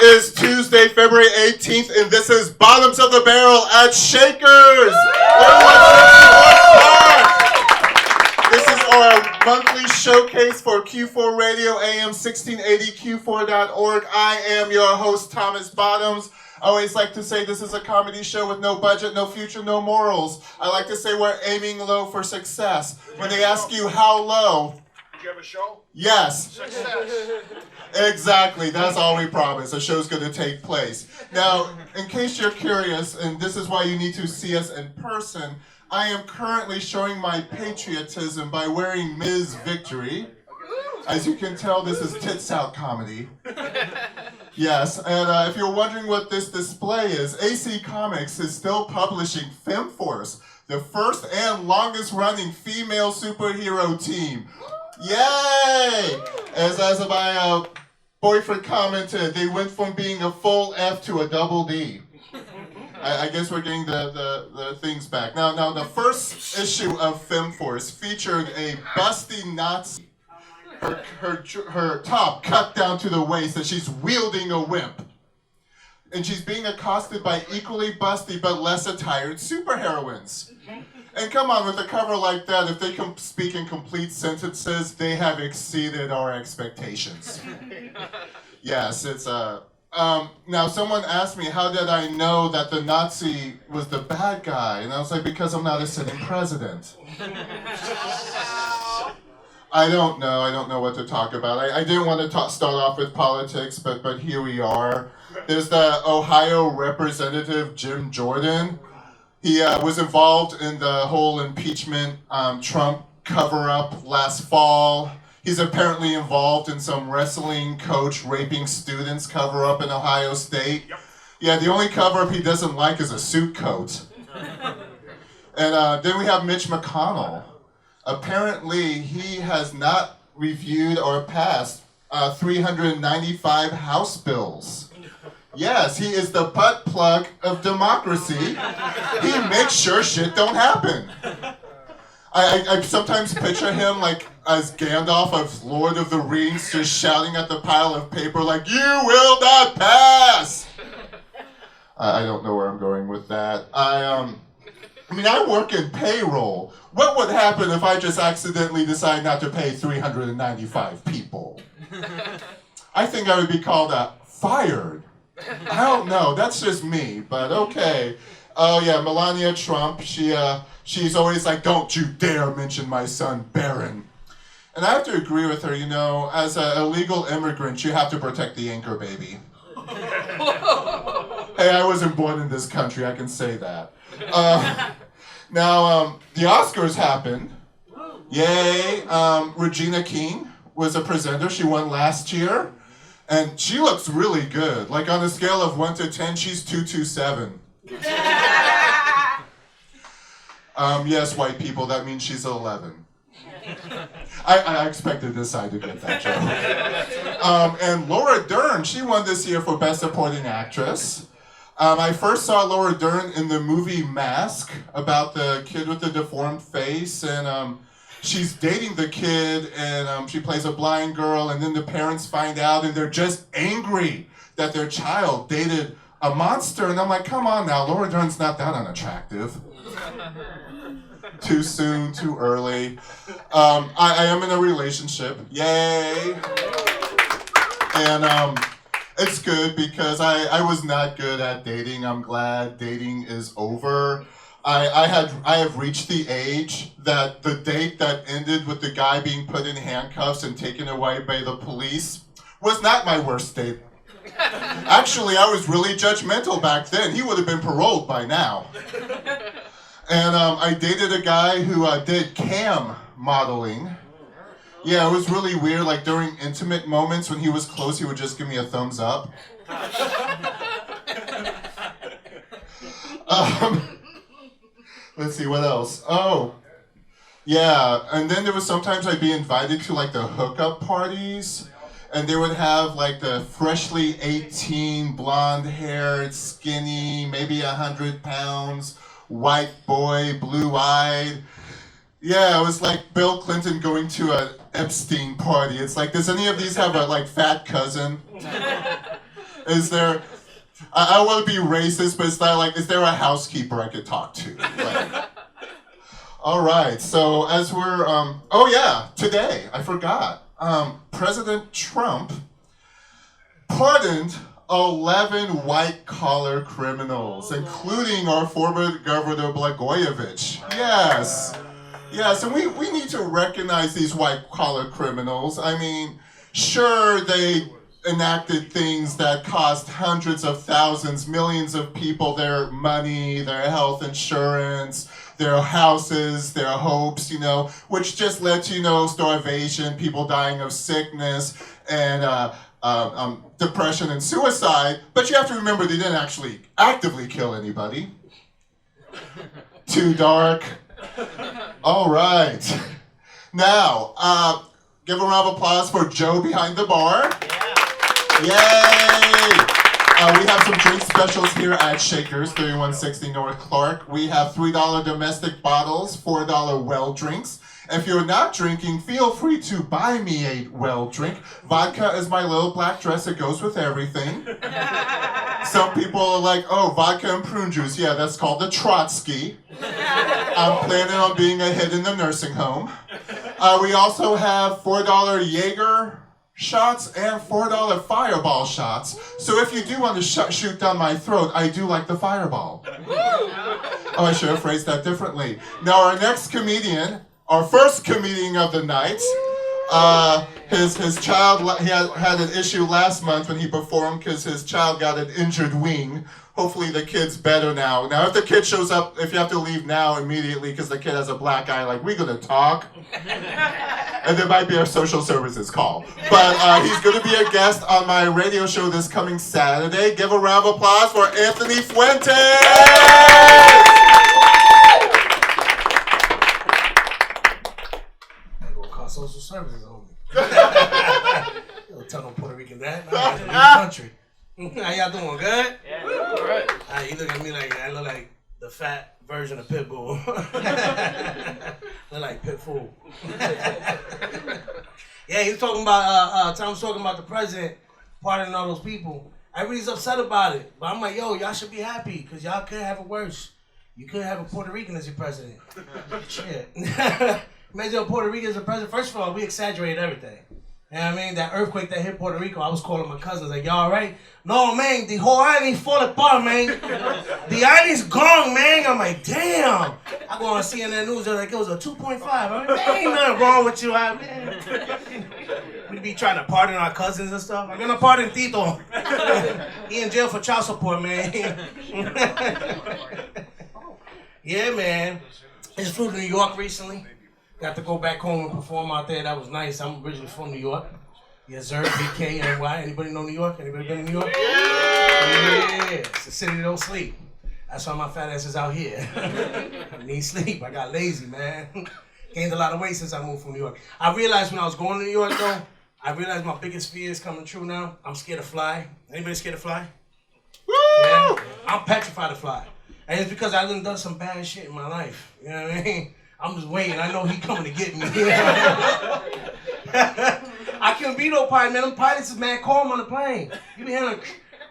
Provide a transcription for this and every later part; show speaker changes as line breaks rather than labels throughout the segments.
is Tuesday, February 18th, and this is Bottoms of the Barrel at Shakers. This is our monthly showcase for Q4 Radio, AM 1680, Q4.org. I am your host, Thomas Bottoms. I always like to say this is a comedy show with no budget, no future, no morals. I like to say we're aiming low for success. When they ask you how low,
you have a show?
yes.
Success.
Exactly, that's all we promise. A show's going to take place. Now, in case you're curious, and this is why you need to see us in person, I am currently showing my patriotism by wearing Ms. Victory. As you can tell, this is tits out comedy. Yes, and if you're wondering what this display is, AC Comics is still publishing FemForce, the first and longest running female superhero team. Yay! As my boyfriend commented, they went from being a full F to a double D. I guess we're getting the things back. Now the first issue of FemForce featured a busty Nazi. Her top cut down to the waist, and she's wielding a whip. And she's being accosted by equally busty but less attired superheroines. And come on, with a cover like that, if they can speak in complete sentences, they have exceeded our expectations. Yes, it's now someone asked me, how did I know that the Nazi was the bad guy? And I was like, because I'm not a sitting president. I don't know what to talk about. I didn't want to start off with politics, but here we are. There's the Ohio representative, Jim Jordan. He was involved in the whole impeachment Trump cover-up last fall. He's apparently involved in some wrestling coach raping students cover-up in Ohio State. Yep. Yeah, the only cover-up he doesn't like is a suit coat. And then we have Mitch McConnell. Apparently, he has not reviewed or passed 395 House bills. Yes, he is the butt plug of democracy. He makes sure shit don't happen. I sometimes picture him like as Gandalf of Lord of the Rings, just shouting at the pile of paper like, "You will not pass!" I don't know where I'm going with that. I work in payroll. What would happen if I just accidentally decide not to pay 395 people? I think I would be called fired. I don't know, that's just me, but okay. Oh yeah, Melania Trump, she's always like, don't you dare mention my son Barron. And I have to agree with her, as an illegal immigrant, you have to protect the anchor baby. Hey, I wasn't born in this country, I can say that. Now, the Oscars happened. Yay, Regina King was a presenter, she won last year. And she looks really good. Like on a scale of 1 to 10, she's 227. Yes, white people, that means she's 11. I expected this side to get that joke. And Laura Dern, she won this year for Best Supporting Actress. I first saw Laura Dern in the movie Mask, about the kid with the deformed face, and she's dating the kid, and she plays a blind girl, and then the parents find out, and they're just angry that their child dated a monster, and I'm like, come on now, Laura Dern's not that unattractive. Too soon, too early. I am in a relationship, yay! And it's good because I was not good at dating. I'm glad dating is over. I have reached the age that the date that ended with the guy being put in handcuffs and taken away by the police was not my worst date. Actually, I was really judgmental back then. He would have been paroled by now. And I dated a guy who did cam modeling. Yeah, it was really weird. Like during intimate moments when he was close, he would just give me a thumbs up. Let's see, what else? Oh, yeah, and then there was sometimes I'd be invited to like the hookup parties, and they would have like the freshly 18, blonde-haired, skinny, maybe 100 pounds, white boy, blue-eyed. Yeah, it was like Bill Clinton going to an Epstein party. It's like, does any of these have a like fat cousin? Is there? I don't want to be racist, but it's not like, is there a housekeeper I could talk to? Like, all right. So as we're, oh yeah, today I forgot. President Trump pardoned 11 white-collar criminals, including our former Governor Blagojevich. Yes. Yes, and we need to recognize these white-collar criminals. I mean, sure, they enacted things that cost hundreds of thousands, millions of people their money, their health insurance, their houses, their hopes, you know, which just led to, you know, starvation, people dying of sickness, and depression and suicide. But you have to remember they didn't actually actively kill anybody. Too dark. All right. Now, give a round of applause for Joe behind the bar. Yay! We have some drink specials here at Shaker's, 3160 North Clark. We have $3 domestic bottles, $4 well drinks. If you're not drinking, feel free to buy me a well drink. Vodka is my little black dress. It goes with everything. Some people are like, oh, vodka and prune juice. Yeah, that's called the Trotsky. I'm planning on being a hit in the nursing home. We also have $4 Jaeger shots and $4 Fireball shots. So if you do want to shoot down my throat, I do like the Fireball. Oh, I should have phrased that differently. Now our next comedian, our first comedian of the night, his child, he had an issue last month when he performed because his child got an injured wing. Hopefully the kid's better now. Now if the kid shows up, if you have to leave now immediately because the kid has a black eye, like, we're gonna talk. And there might be a social services call. But he's gonna be a guest on my radio show this coming Saturday. Give a round of applause for Anthony Fuentes!
Social services on me. Don't tell no Puerto Rican that. I'm in the country. How y'all doing? Good?
Yeah, all right.
You look at me like I look like the fat version of Pitbull. Look like Pitbull. Yeah, he was talking about, Tom was talking about the president pardoning all those people. Everybody's upset about it. But I'm like, yo, y'all should be happy because y'all could have it worse. You could have a Puerto Rican as your president. Shit. Imagine a Puerto Rican as a president. First of all, we exaggerated everything. You know what I mean? That earthquake that hit Puerto Rico, I was calling my cousins like, y'all all right? No, man, the whole island fall apart, man. The island's gone, man. I'm like, damn. I go on CNN News, they're like, it was a 2.5. I'm like, there ain't nothing wrong with you, man. We be trying to pardon our cousins and stuff. I'm gonna pardon Tito. He in jail for child support, man. Yeah, man. I just flew to New York recently. Got to go back home and perform out there. That was nice. I'm originally from New York. Yes, sir. BK, NY. Anybody know New York? Anybody been to New York? Yeah. It's the city that don't sleep. That's why my fat ass is out here. I need sleep. I got lazy, man. Gained a lot of weight since I moved from New York. I realized when I was going to New York, though, I realized my biggest fear is coming true now. I'm scared to fly. Anybody scared to fly? Woo! Yeah. I'm petrified to fly. And it's because I done some bad shit in my life. You know what I mean? I'm just waiting. I know he coming to get me. I can't be no pilot, man. Them pilots is mad calm on the plane. You be hearing,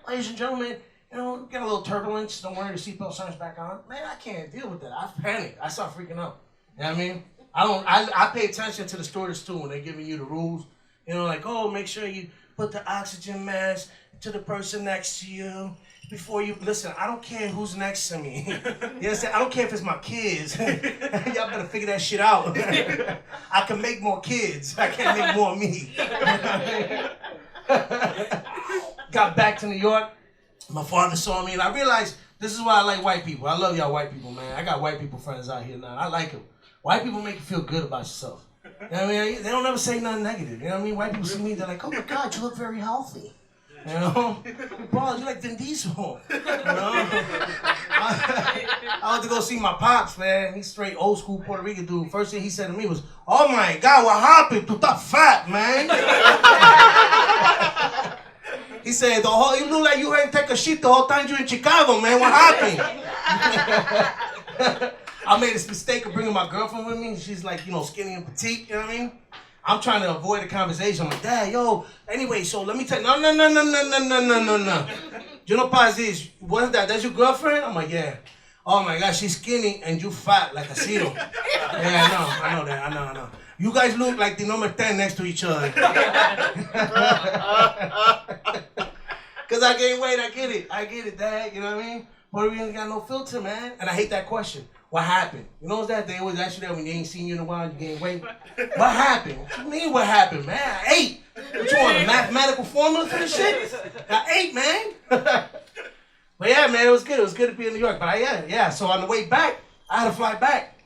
ladies and gentlemen, you know, get a little turbulence. Don't worry, the seatbelt sign's back on. Man, I can't deal with that. I panic. I start freaking out. You know what I mean? I pay attention to the stewardess too when they're giving you the rules. You know, like, oh, make sure you put the oxygen mask to the person next to you. Before you listen, I don't care who's next to me. You understand? I don't care if it's my kids. Y'all better figure that shit out. I can make more kids. I can't make more of me. Got back to New York. My father saw me, and I realized this is why I like white people. I love y'all white people, man. I got white people friends out here now. I like them. White people make you feel good about yourself. You know what I mean? They don't ever say nothing negative. You know what I mean? White people see me, they're like, oh my God, you look very healthy. You know, bro, you like Vin Diesel. You know, I went to go see my pops, man. He's straight old school Puerto Rican dude. First thing he said to me was, "Oh my God, what happened? You that fat, man." He said, you look like you hadn't taken a shit the whole time you in Chicago, man. What happened? I made this mistake of bringing my girlfriend with me. She's like, you know, skinny and petite. You know what I mean? I'm trying to avoid the conversation. I'm like, Dad, yo, anyway, so let me tell you. No. You know, Paz is, what is that? That's your girlfriend? I'm like, yeah. Oh my God, she's skinny and you fat like a Ciro. Yeah, I know that. I know. You guys look like the number 10 next to each other. Because I gained weight, I get it, Dad, you know what I mean? Puerto Ricans got no filter, man. And I hate that question. What happened? You know what's that? They always ask you that when they ain't seen you in a while, you gain weight. What happened? What you mean what happened, man? I ate. What you want, a mathematical formula for this shit? I ate, man. But yeah, man, it was good. It was good to be in New York. But so on the way back, I had to fly back.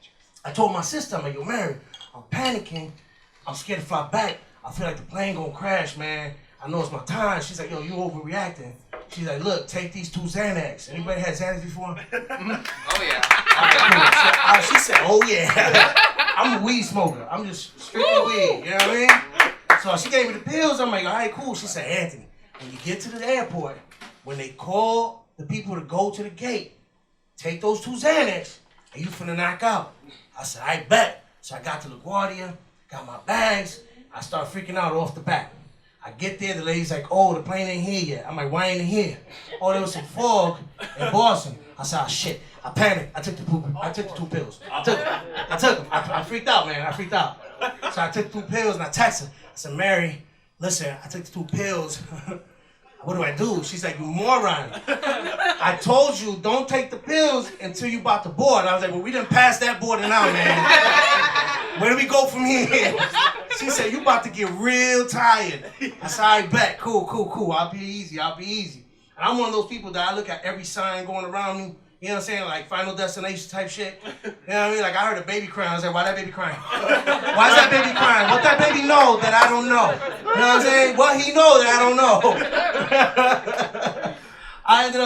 I told my sister, I'm like, yo, Mary, I'm panicking. I'm scared to fly back. I feel like the plane gonna crash, man. I know it's my time. She's like, yo, you overreacting. She's like, look, take these 2 Xanax. Anybody had Xanax before?
Oh, yeah.
She said, oh, yeah. I'm a weed smoker. I'm just strictly weed. You know what I mean? So she gave me the pills. I'm like, all right, cool. She said, Anthony, when you get to the airport, when they call the people to go to the gate, take those 2 Xanax, and you finna knock out. I said, I bet. So I got to LaGuardia, got my bags. I start freaking out off the bat. I get there, the lady's like, oh, the plane ain't here yet. I'm like, why ain't it here? Oh, there was some fog in Boston. I said, oh, shit. I panicked. I took the 2 pills. I took them. I freaked out, man. I freaked out. So I took 2 pills and I texted her. I said, Mary, listen, I took the 2 pills. What do I do? She's like, you moron. I told you, don't take the pills until you about to board. I was like, well, we done passed that boarding out, man. Where do we go from here? She said, you about to get real tired. I said, I bet. Cool. I'll be easy. And I'm one of those people that I look at every sign going around me. You know what I'm saying? Like Final Destination type shit. You know what I mean? Like I heard a baby crying. I was like, why that baby crying? Why is that baby crying? What that baby know that I don't know? You know what I'm saying? What he know that I don't know? I ended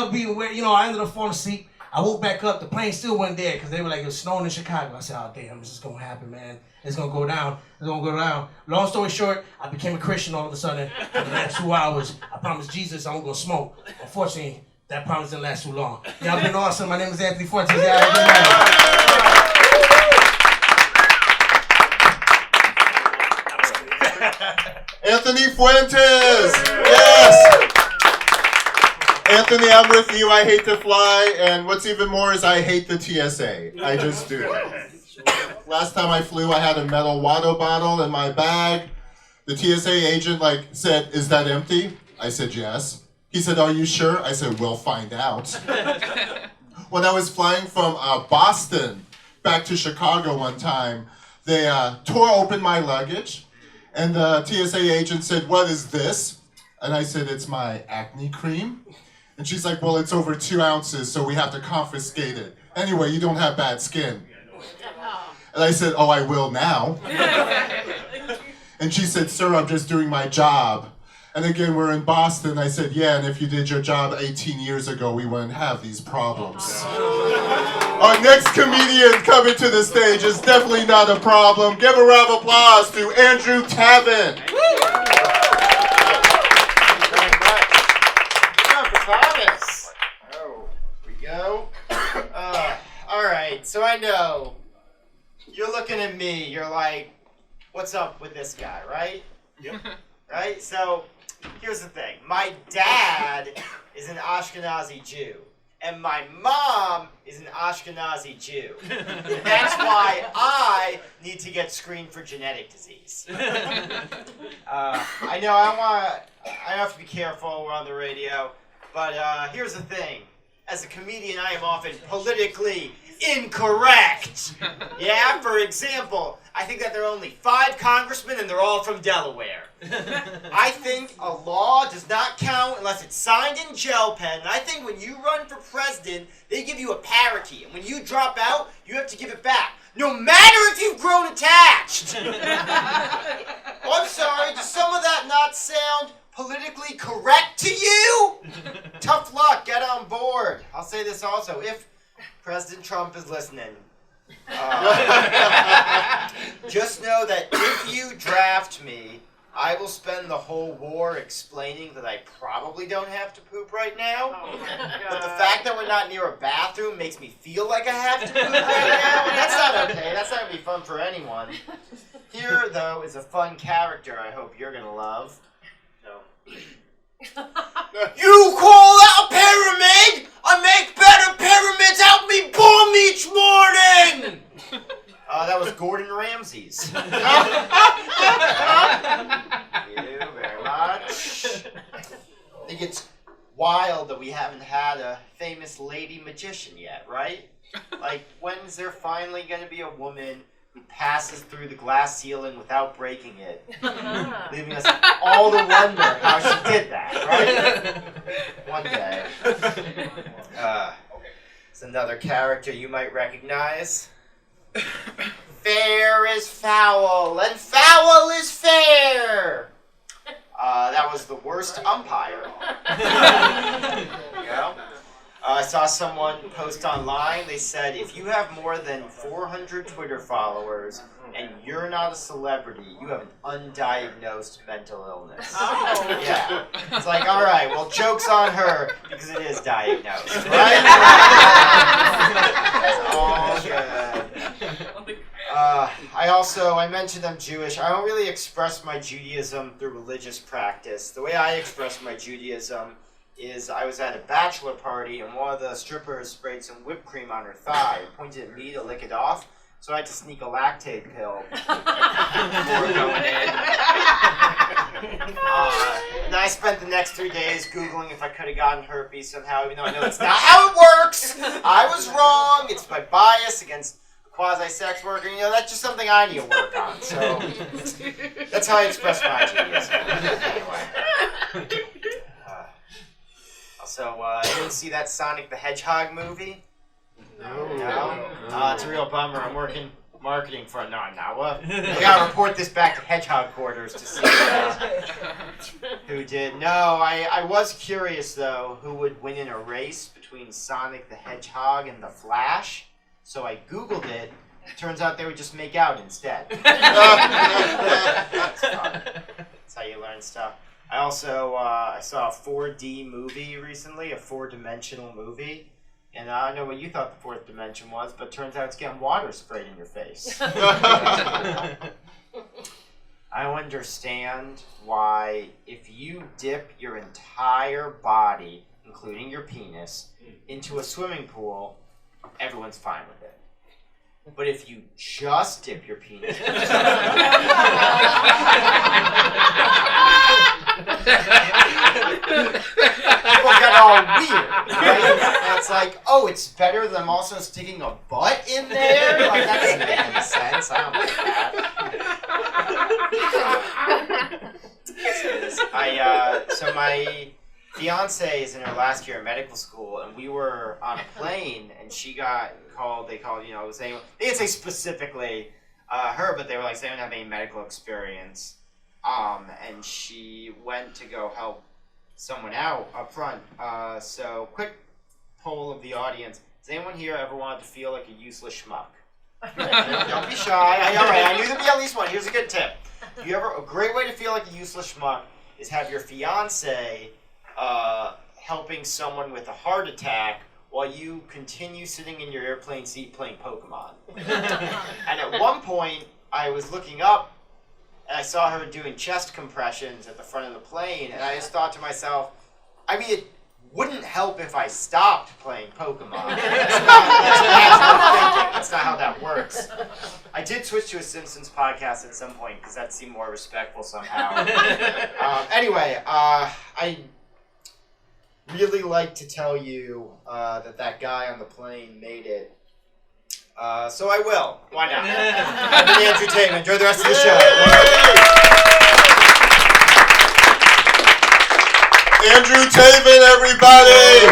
up falling asleep. I woke back up. The plane still wasn't there because they were like, it was snowing in Chicago. I said, oh, damn, this is going to happen, man. It's going to go down. Long story short, I became a Christian all of a sudden. For the next 2 hours, I promised Jesus I wasn't going to smoke. Unfortunately, that promise didn't last too long. Y'all been awesome. My name is Anthony Fuentes. Y'all have a good
night. Anthony Fuentes! Yes! Anthony, I'm with you. I hate to fly, and what's even more is I hate the TSA. I just do. Last time I flew, I had a metal water bottle in my bag. The TSA agent said, is that empty? I said, yes. He said, are you sure? I said, we'll find out. When I was flying from Boston back to Chicago one time, they tore open my luggage, and the TSA agent said, what is this? And I said, it's my acne cream. And she's like, well, it's over 2 ounces, so we have to confiscate it. Anyway, you don't have bad skin. And I said, oh, I will now. And she said, sir, I'm just doing my job. And again, we're in Boston. I said, yeah, and if you did your job 18 years ago, we wouldn't have these problems. Our next comedian coming to the stage is definitely not a problem. Give a round of applause to Andrew Tavin.
Oh, we go. All right, so I know you're looking at me. You're like, what's up with this guy, right? Yep. Right? So here's the thing. My dad is an Ashkenazi Jew, and my mom is an Ashkenazi Jew. That's why I need to get screened for genetic disease. I know I have to be careful. We're on the radio. But here's the thing. As a comedian, I am often politically incorrect. Yeah, for example, I think that there are only 5 congressmen and they're all from Delaware. I think a law does not count unless it's signed in gel pen. And I think when you run for president, they give you a parakeet. And when you drop out, you have to give it back. No matter if you've grown attached. Oh, I'm sorry, does some of that not sound politically correct to you? Tough luck, get on board. I'll say this also, if President Trump is listening, just know that if you draft me, I will spend the whole war explaining that I probably don't have to poop right now. But the fact that we're not near a bathroom makes me feel like I have to poop right now. That's not okay. That's not going to be fun for anyone. Here, though, is a fun character I hope you're gonna love. No. You call that a pyramid? I make better pyramids out me bum each morning! That was Gordon Ramsay's. Thank you very much. I think it's wild that we haven't had a famous lady magician yet, right? Like, when is there finally going to be a woman who passes through the glass ceiling without breaking it, leaving us all to wonder how she did that, right? One day. It's another character you might recognize. Fair is foul, and foul is fair. That was the worst umpire. There you go. I saw someone post online, they said, if you have more than 400 Twitter followers and you're not a celebrity, you have an undiagnosed mental illness. Oh. Yeah. It's like, all right, well, joke's on her because it is diagnosed, right? That's all good. I mentioned I'm Jewish. I don't really express my Judaism through religious practice. The way I express my Judaism is I was at a bachelor party and one of the strippers sprayed some whipped cream on her thigh and pointed at me to lick it off. So I had to sneak a Lactaid pill before going in. And I spent the next 3 days Googling if I could have gotten herpes somehow, even though I know that's not how it works. I was wrong. It's my bias against quasi-sex worker. You know, that's just something I need to work on. So that's how I express my Judaism. Anyway. So, you didn't see that Sonic the Hedgehog movie? No? It's a real bummer. I'm working marketing for it. No, I'm not. Well, I gotta report this back to Hedgehog Quarters to see who did. No, I was curious, though, who would win in a race between Sonic the Hedgehog and the Flash. So I Googled it. Turns out they would just make out instead. That's fun. That's how you learn stuff. I also I saw a 4D movie recently, a 4-dimensional movie. And I don't know what you thought the fourth dimension was, but turns out it's getting water sprayed in your face. I don't understand why if you dip your entire body, including your penis, into a swimming pool, everyone's fine with it. But if you just dip your penis into a swimming people get all weird, right? And it's like, oh, it's better than I'm also sticking a butt in there? Like, that doesn't make any sense. I don't like that. So my fiance is in her last year of medical school, and we were on a plane, and she got called, they didn't say specifically her, but they were like, they don't have any medical experience. And she went to go help someone out up front. So, quick poll of the audience. Does anyone here ever wanted to feel like a useless schmuck? Don't be shy. All right, I knew there'd be at least one. Here's a good tip. A great way to feel like a useless schmuck is have your fiance helping someone with a heart attack while you continue sitting in your airplane seat playing Pokemon. And at one point, I was looking up, and I saw her doing chest compressions at the front of the plane, and I just thought to myself, I mean, it wouldn't help if I stopped playing Pokemon. That's not how that works. I did switch to a Simpsons podcast at some point, because that seemed more respectful somehow. Anyway, I really like to tell you that guy on the plane made it. So I will. Why not? I've been Andrew Tavin. Enjoy the rest of the show.
Andrew Tavin, everybody!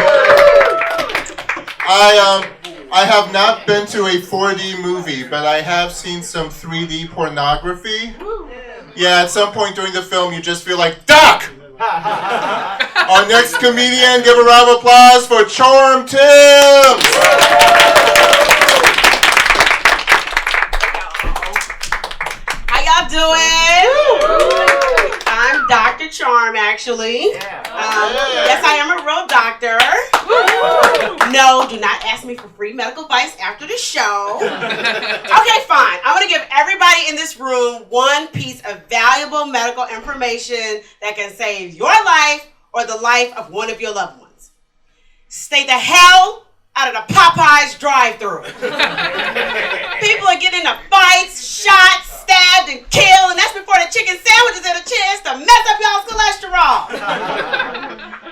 I have not been to a 4D movie, but I have seen some 3D pornography. Yeah, at some point during the film, you just feel like, Doc! Our next comedian, give a round of applause for Charm Tim!
How y'all doing? I'm Dr. Charm, actually. Yes, I am a real doctor. No, do not ask me for free medical advice after the show. Okay, fine. I'm going to give everybody in this room one piece of valuable medical information that can save your life or the life of one of your loved ones. Stay the hell out of the Popeyes drive-thru. People are getting into fights, shot, stabbed, and killed, and that's before the chicken sandwiches had a chance to mess up y'all's cholesterol.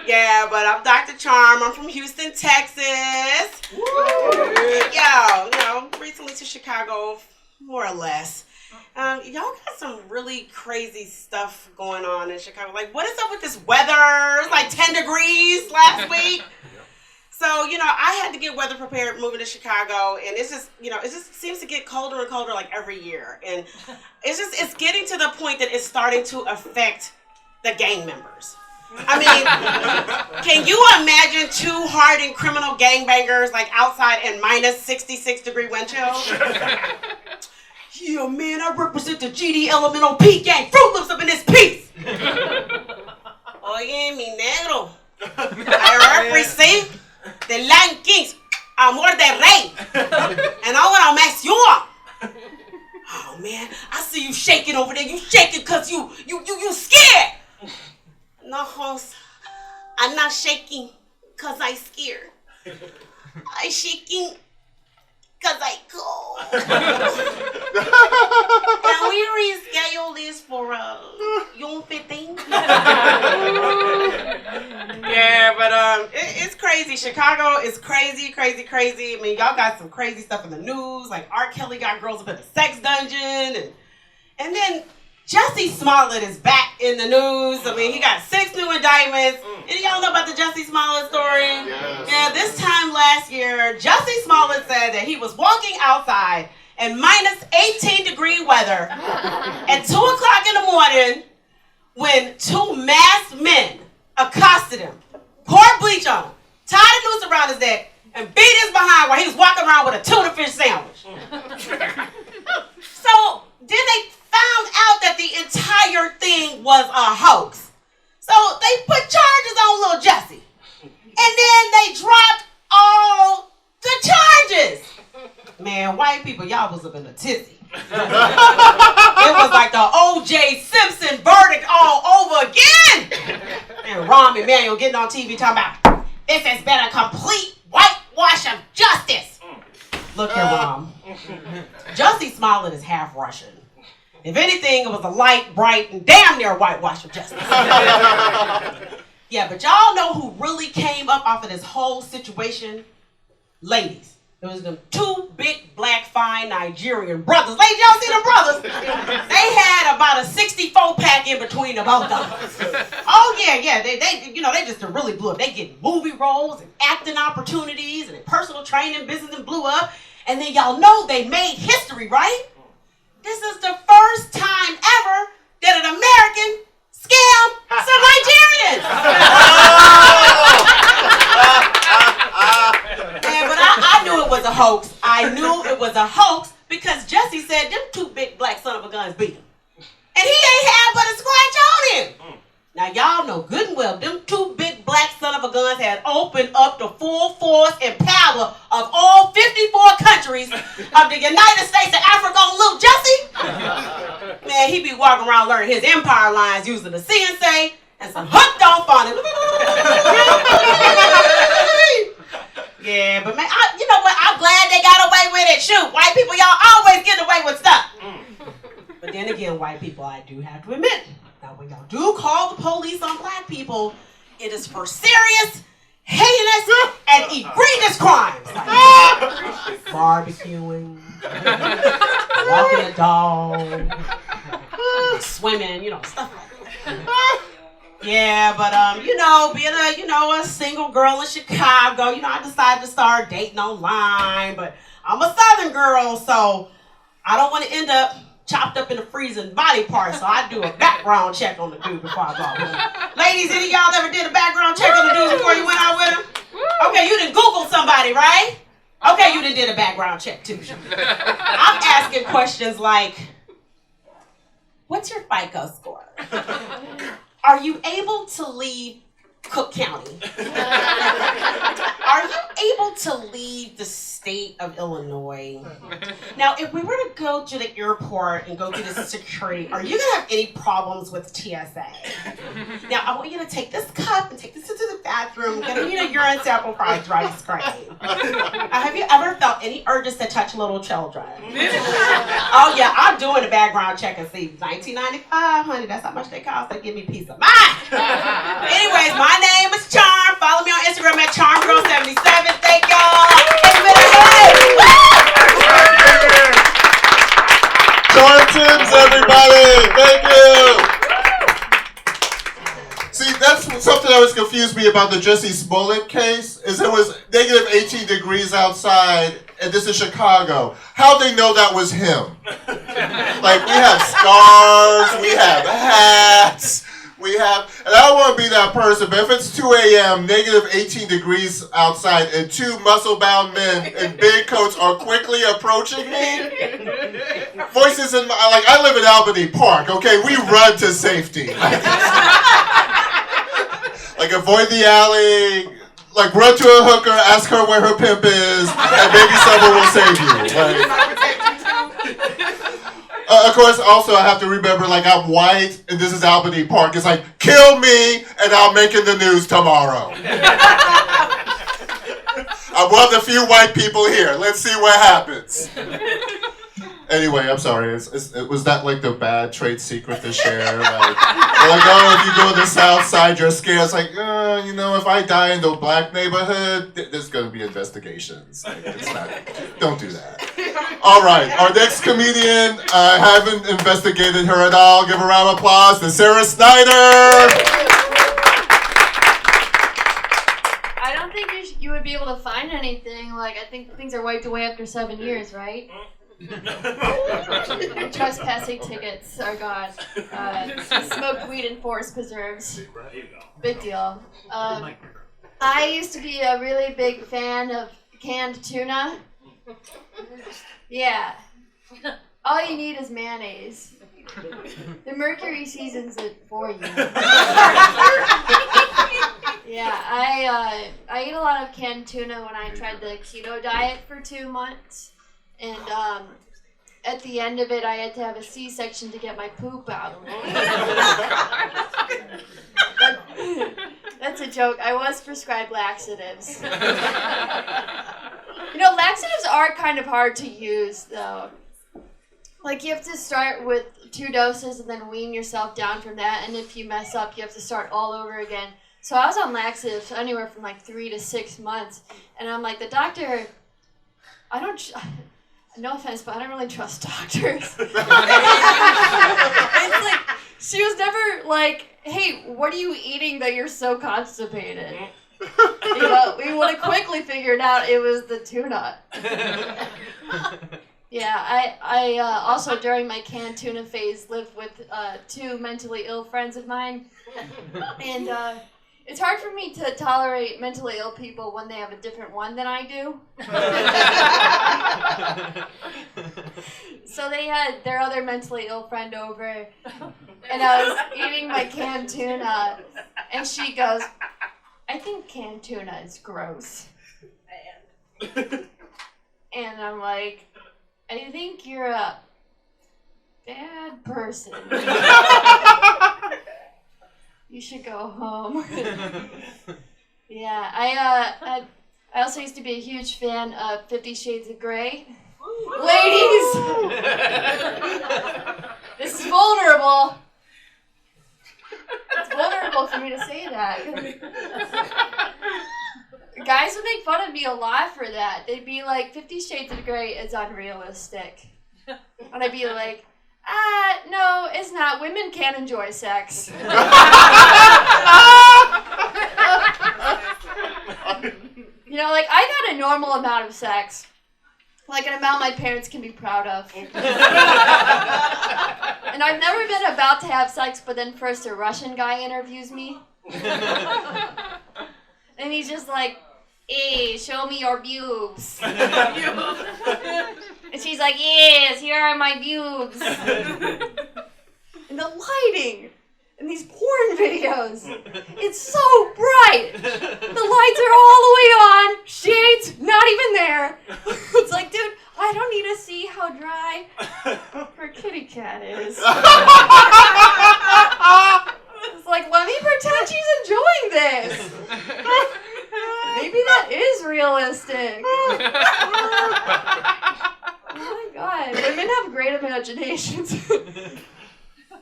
Yeah, but I'm Dr. Charm. I'm from Houston, Texas. Recently to Chicago, more or less. Y'all got some really crazy stuff going on in Chicago. Like, what is up with this weather? It was like 10 degrees last week. So, I had to get weather prepared moving to Chicago, and it just seems to get colder and colder like every year. And it's getting to the point that it's starting to affect the gang members. I mean, can you imagine two hardened criminal gangbangers like outside in minus 66-degree wind chills? Yeah, man, I represent the GD Elemental P gang. Fruit Loops up in this piece. Oye, mi negro. I represent the Latin Kings, Amor de Rey, and I want to mess you up. Oh man, I see you shaking over there. You shaking cause you scared. No, host, I'm not shaking cause I scared. I shaking cause I cold. Can we reschedule this for June 15th? Yeah, but it's crazy. Chicago is crazy. I mean, y'all got some crazy stuff in the news. Like R. Kelly got girls up in a sex dungeon, and then Jussie Smollett is back in the news. I mean, he got 6 new indictments. And y'all know about the Jussie Smollett story? Yes. Yeah, this time last year, Jussie Smollett said that he was walking outside in minus 18-degree weather at 2 o'clock in the morning when 2 masked men accosted him, poured bleach on him, tied a noose around his neck, and beat his behind while he was walking around with a tuna fish sandwich. So then they found out that the entire thing was a hoax. So they put charges on little Jussie. And then they dropped all the charges. Man, white people, y'all was up in a tizzy. It was like the O.J. Simpson verdict all over again. And Rahm Emanuel getting on TV talking about, this has been a complete whitewash of justice. Look here, Rahm. Jussie Smollett is half Russian. If anything, it was a light, bright, and damn near whitewash of justice. Yeah, but y'all know who really came up off of this whole situation? Ladies. It was them 2 big, black, fine Nigerian brothers. Ladies, y'all see them brothers? They had about a 64-pack in between the both of them. Oh, yeah. They just really blew up. They get movie roles and acting opportunities and personal training business and blew up. And then y'all know they made history, right? This is the first time ever that an American scammed some Nigerians. But I knew it was a hoax. I knew it was a hoax because Jussie said them 2 big black son of a guns beat him. And he ain't had but a scratch on him. Now y'all know good and well them 2 big black son of a guns had opened up the full force and power of all 54 countries of the United States of Africa on little Jussie. Man, he be walking around learning his empire lines using the CNC and some hooked on phonics. Yeah, but man, you know what? I'm glad they got away with it. Shoot, white people, y'all always get away with stuff. But then again, white people, I do have to admit, now when y'all do call the police on black people, it is for serious, heinous, and egregious crimes. Like barbecuing, walking a dog, swimming, stuff like that. Yeah, but being a single girl in Chicago, I decided to start dating online, but I'm a Southern girl, so I don't want to end up chopped up in the freezing body parts, so I do a background check on the dude before I go out with him. Ladies, any of y'all ever did a background check on the dude before you went out with him? Okay, you didn't Google somebody, right? Okay, you done did a background check too. I'm asking questions like, what's your FICO score? Are you able to leave Cook County. Are you able to leave the state of Illinois? Now, if we were to go to the airport and go through the security, are you gonna have any problems with TSA? Now, I want you to take this cup and take this into the bathroom, get me a urine sample before I dry scrape. Have you ever felt any urges to touch little children? Oh yeah, I'm doing a background check and see. $19.95, honey, that's how much they cost. They give me peace of mind. Anyways, my name is Charm. Follow me on Instagram at CharmGirl77. Thank y'all.
Charlton's, everybody! Thank you! See, that's something that always confused me about the Jussie Smollett case, is it was negative 18 degrees outside, and this is Chicago. How'd they know that was him? Like, we have scarves, we have hats, and I don't want to be that person, but if it's 2 a.m., negative 18 degrees outside, and two muscle-bound men in big coats are quickly approaching me, voices in my, like, I live in Albany Park, okay? We run to safety. Like, avoid the alley, like, run to a hooker, ask her where her pimp is, and maybe someone will save you. Of course, also, I have to remember, like, I'm white, and this is Albany Park. It's like, kill me, and I'll make it in the news tomorrow. I'm one of the few white people here. Let's see what happens. Anyway, I'm sorry. Was that, like, the bad trade secret to share? Like, oh, if you go to the South Side, you're scared. It's like, you know, if I die in the black neighborhood, there's going to be investigations. Like, it's not, don't do that. All right, our next comedian, I haven't investigated her at all. Give a round of applause to Sara Snyder.
I don't think you would be able to find anything. Like, I think things are wiped away after 7 years, right? Trespassing tickets are gone. Smoked weed and forest preserves. Big deal. I used to be a really big fan of canned tuna. Yeah. All you need is mayonnaise. The mercury seasons it for you. Yeah, I ate a lot of canned tuna when I tried the keto diet for 2 months. And at the end of it, I had to have a C-section to get my poop out. That's a joke. I was prescribed laxatives. You know, laxatives are kind of hard to use, though. Like, you have to start with 2 doses and then wean yourself down from that. And if you mess up, you have to start all over again. So I was on laxatives anywhere from like 3 to 6 months. And I'm like, the doctor, no offense, but I don't really trust doctors. It's like, she was never like, hey, what are you eating that you're so constipated? You know, we would have quickly figured out it was the tuna. Yeah, I also during my canned tuna phase lived with 2 mentally ill friends of mine. And it's hard for me to tolerate mentally ill people when they have a different one than I do. So they had their other mentally ill friend over, and I was eating my canned tuna, and she goes, I think canned tuna is gross. And I'm like, I think you're a bad person. You should go home. Yeah, I also used to be a huge fan of 50 Shades of Grey. Ladies! This is vulnerable. It's vulnerable for me to say that. Guys would make fun of me a lot for that. They'd be like, 50 Shades of Grey is unrealistic. And I'd be like, no, it's not. Women can enjoy sex. You know, like, I got a normal amount of sex. Like, an amount my parents can be proud of. And I've never been about to have sex, but then first a Russian guy interviews me. And he's just like, hey, show me your boobs. And she's like, yes, here are my boobs. And the lighting. in these porn videos. It's so bright. The lights are all the way on. Shades not even there. It's like, dude, I don't need to see how dry her kitty cat is. It's like, let me pretend she's enjoying this. Maybe that is realistic. Oh my god, women have great imaginations.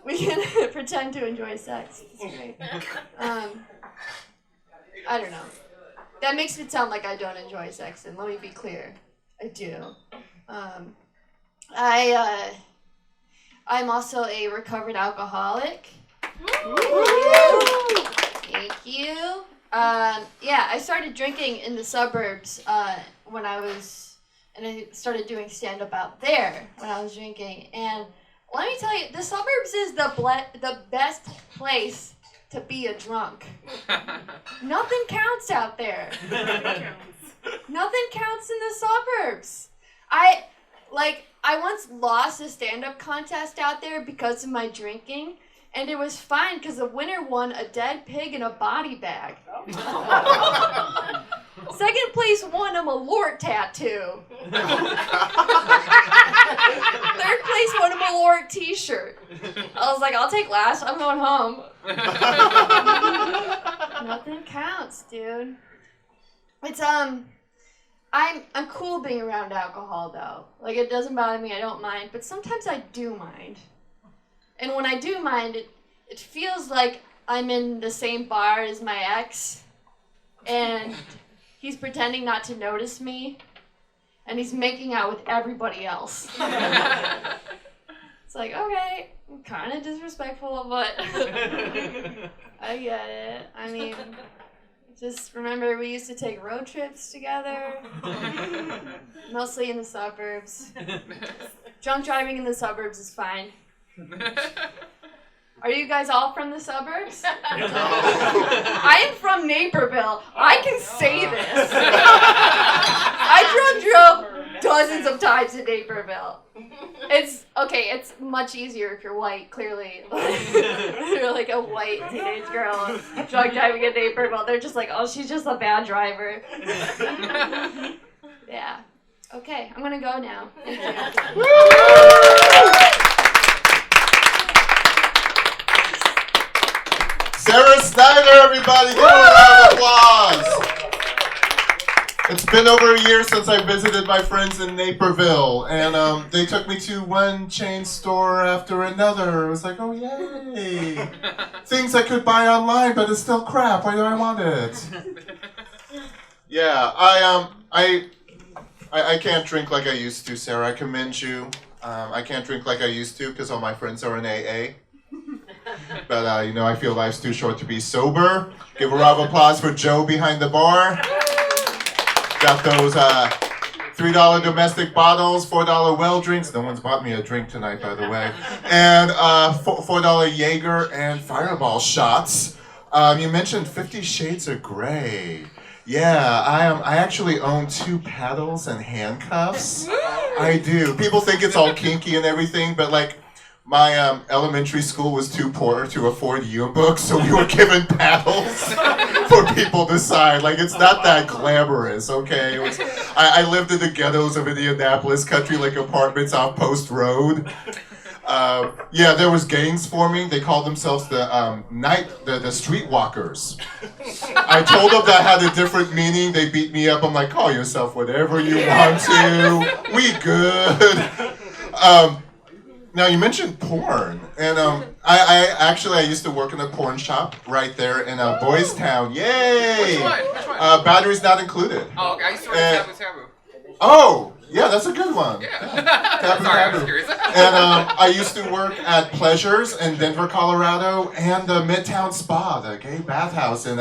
We can pretend to enjoy sex. It's great. I don't know. That makes it sound like I don't enjoy sex, and let me be clear, I do. I'm also a recovered alcoholic. Thank you. Yeah, I started drinking in the suburbs when I started doing stand-up out there when I was drinking. And let me tell you, the suburbs is the best place to be a drunk. Nothing counts out there. Nothing counts in the suburbs. I once lost a stand-up contest out there because of my drinking. And it was fine because the winner won a dead pig in a body bag. Second place won a Malort tattoo. Third place won a Malort t-shirt. I was like, I'll take last. I'm going home. Nothing counts, dude. It's I'm cool being around alcohol though. Like, it doesn't bother me. I don't mind. But sometimes I do mind. And when I do mind, it feels like I'm in the same bar as my ex, and he's pretending not to notice me, and he's making out with everybody else. It's like, okay, I'm kind of disrespectful, but I get it. I mean, just remember we used to take road trips together, mostly in the suburbs. Drunk driving in the suburbs is fine. Are you guys all from the suburbs? I am from Naperville. I can say this. I drove dozens of times in Naperville. It's much easier if you're white, clearly. You're like a white teenage girl drunk driving in Naperville. They're just like, oh, she's just a bad driver. Yeah. Okay, I'm gonna go now. Thank you.
Sara Snyder, everybody, give her a round of applause. It's been over a year since I visited my friends in Naperville, and they took me to one chain store after another. It was like, oh yay! Things I could buy online, but it's still crap. Why do I want it? Yeah, I can't drink like I used to, Sarah. I commend you. I can't drink like I used to because all my friends are in AA. But, I feel life's too short to be sober. Give a round of applause for Joe behind the bar. Got those $3 domestic bottles, $4 well drinks. No one's bought me a drink tonight, by the way. And $4 Jaeger and Fireball shots. You mentioned 50 Shades of Grey. Yeah, I actually own 2 paddles and handcuffs. I do. People think it's all kinky and everything, but my elementary school was too poor to afford yearbooks, so we were given paddles for people to sign. It's not that glamorous, okay? I lived in the ghettos of Indianapolis, country apartments off Post Road. Yeah, there was gangs forming. They called themselves the streetwalkers. I told them that had a different meaning. They beat me up. I'm like, call yourself whatever you want to. We good. Now, you mentioned porn, and I used to work in a porn shop right there in Boys Town. Yay!
Which one?
Batteries not included.
Oh, okay. I used to work at Taboo.
Oh, yeah, that's a good one.
Yeah.
Taboo,
Sorry, I was
Taboo.
curious.
And I used to work at Pleasures in Denver, Colorado, and the Midtown Spa, the gay bathhouse in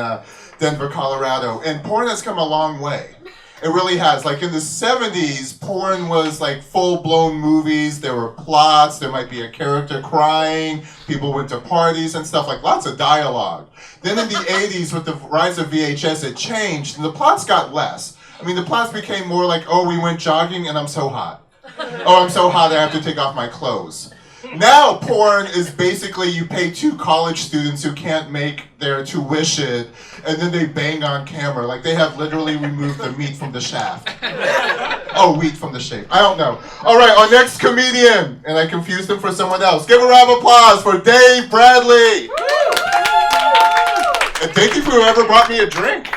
Denver, Colorado. And porn has come a long way. It really has. In the 70s, porn was full-blown movies. There were plots. There might be a character crying. People went to parties and stuff, lots of dialogue. Then in the 80s, with the rise of VHS, it changed, and the plots got less. I mean, the plots became more oh, we went jogging, and I'm so hot. Oh, I'm so hot, I have to take off my clothes. Now porn is basically you pay 2 college students who can't make their tuition, and then they bang on camera. Like they have literally removed the meat from the shaft. Oh, wheat from the shape. I don't know. All right, our next comedian, and I confused him for someone else. Give a round of applause for Dave Bradley. And thank you for whoever brought me a drink.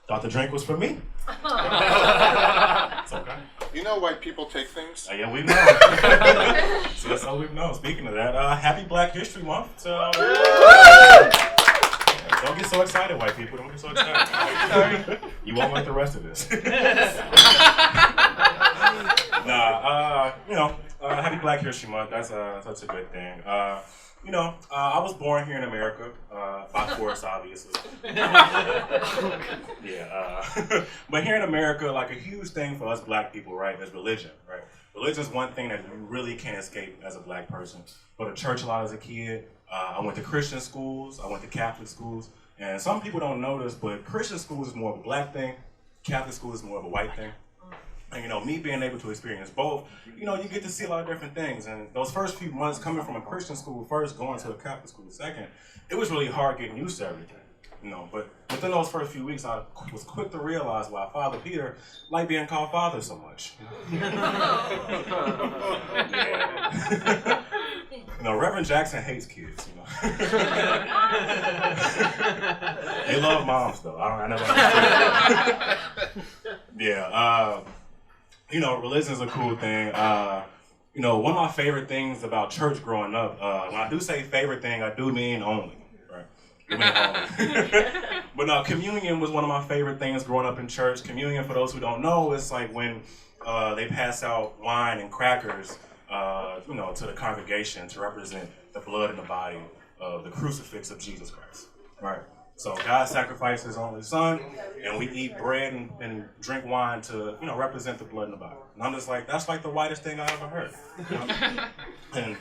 Thought the drink was for me. It's okay.
You know white people take things?
Yeah, we know. So that's all we've known. Speaking of that, happy Black History Month. So, don't get so excited, white people. Don't get so excited. You won't like the rest of this. Happy Black History Month. That's such a good thing. I was born here in America, by force, obviously. But here in America, like a huge thing for us black people, right, is religion, right? Religion is one thing that you really can't escape as a black person. Go to church a lot as a kid. I went to Christian schools. I went to Catholic schools. And some people don't know this, but Christian schools is more of a black thing. Catholic school is more of a white thing. And, me being able to experience both, you get to see a lot of different things. And those first few months coming from a Christian school first, going to a Catholic school second, it was really hard getting used to everything, But within those first few weeks, I was quick to realize why Father Peter liked being called Father so much. Reverend Jackson hates kids, They love moms, though. I never understood. Religion is a cool thing. One of my favorite things about church growing up, when I do say favorite thing, I do mean only, right? But no, communion was one of my favorite things growing up in church. Communion, for those who don't know, is like when they pass out wine and crackers, to the congregation to represent the blood and the body of the crucifix of Jesus Christ, right? So God sacrificed His only Son, and we eat bread and drink wine to, represent the blood and the body. And I'm just like, that's like the whitest thing I ever heard. And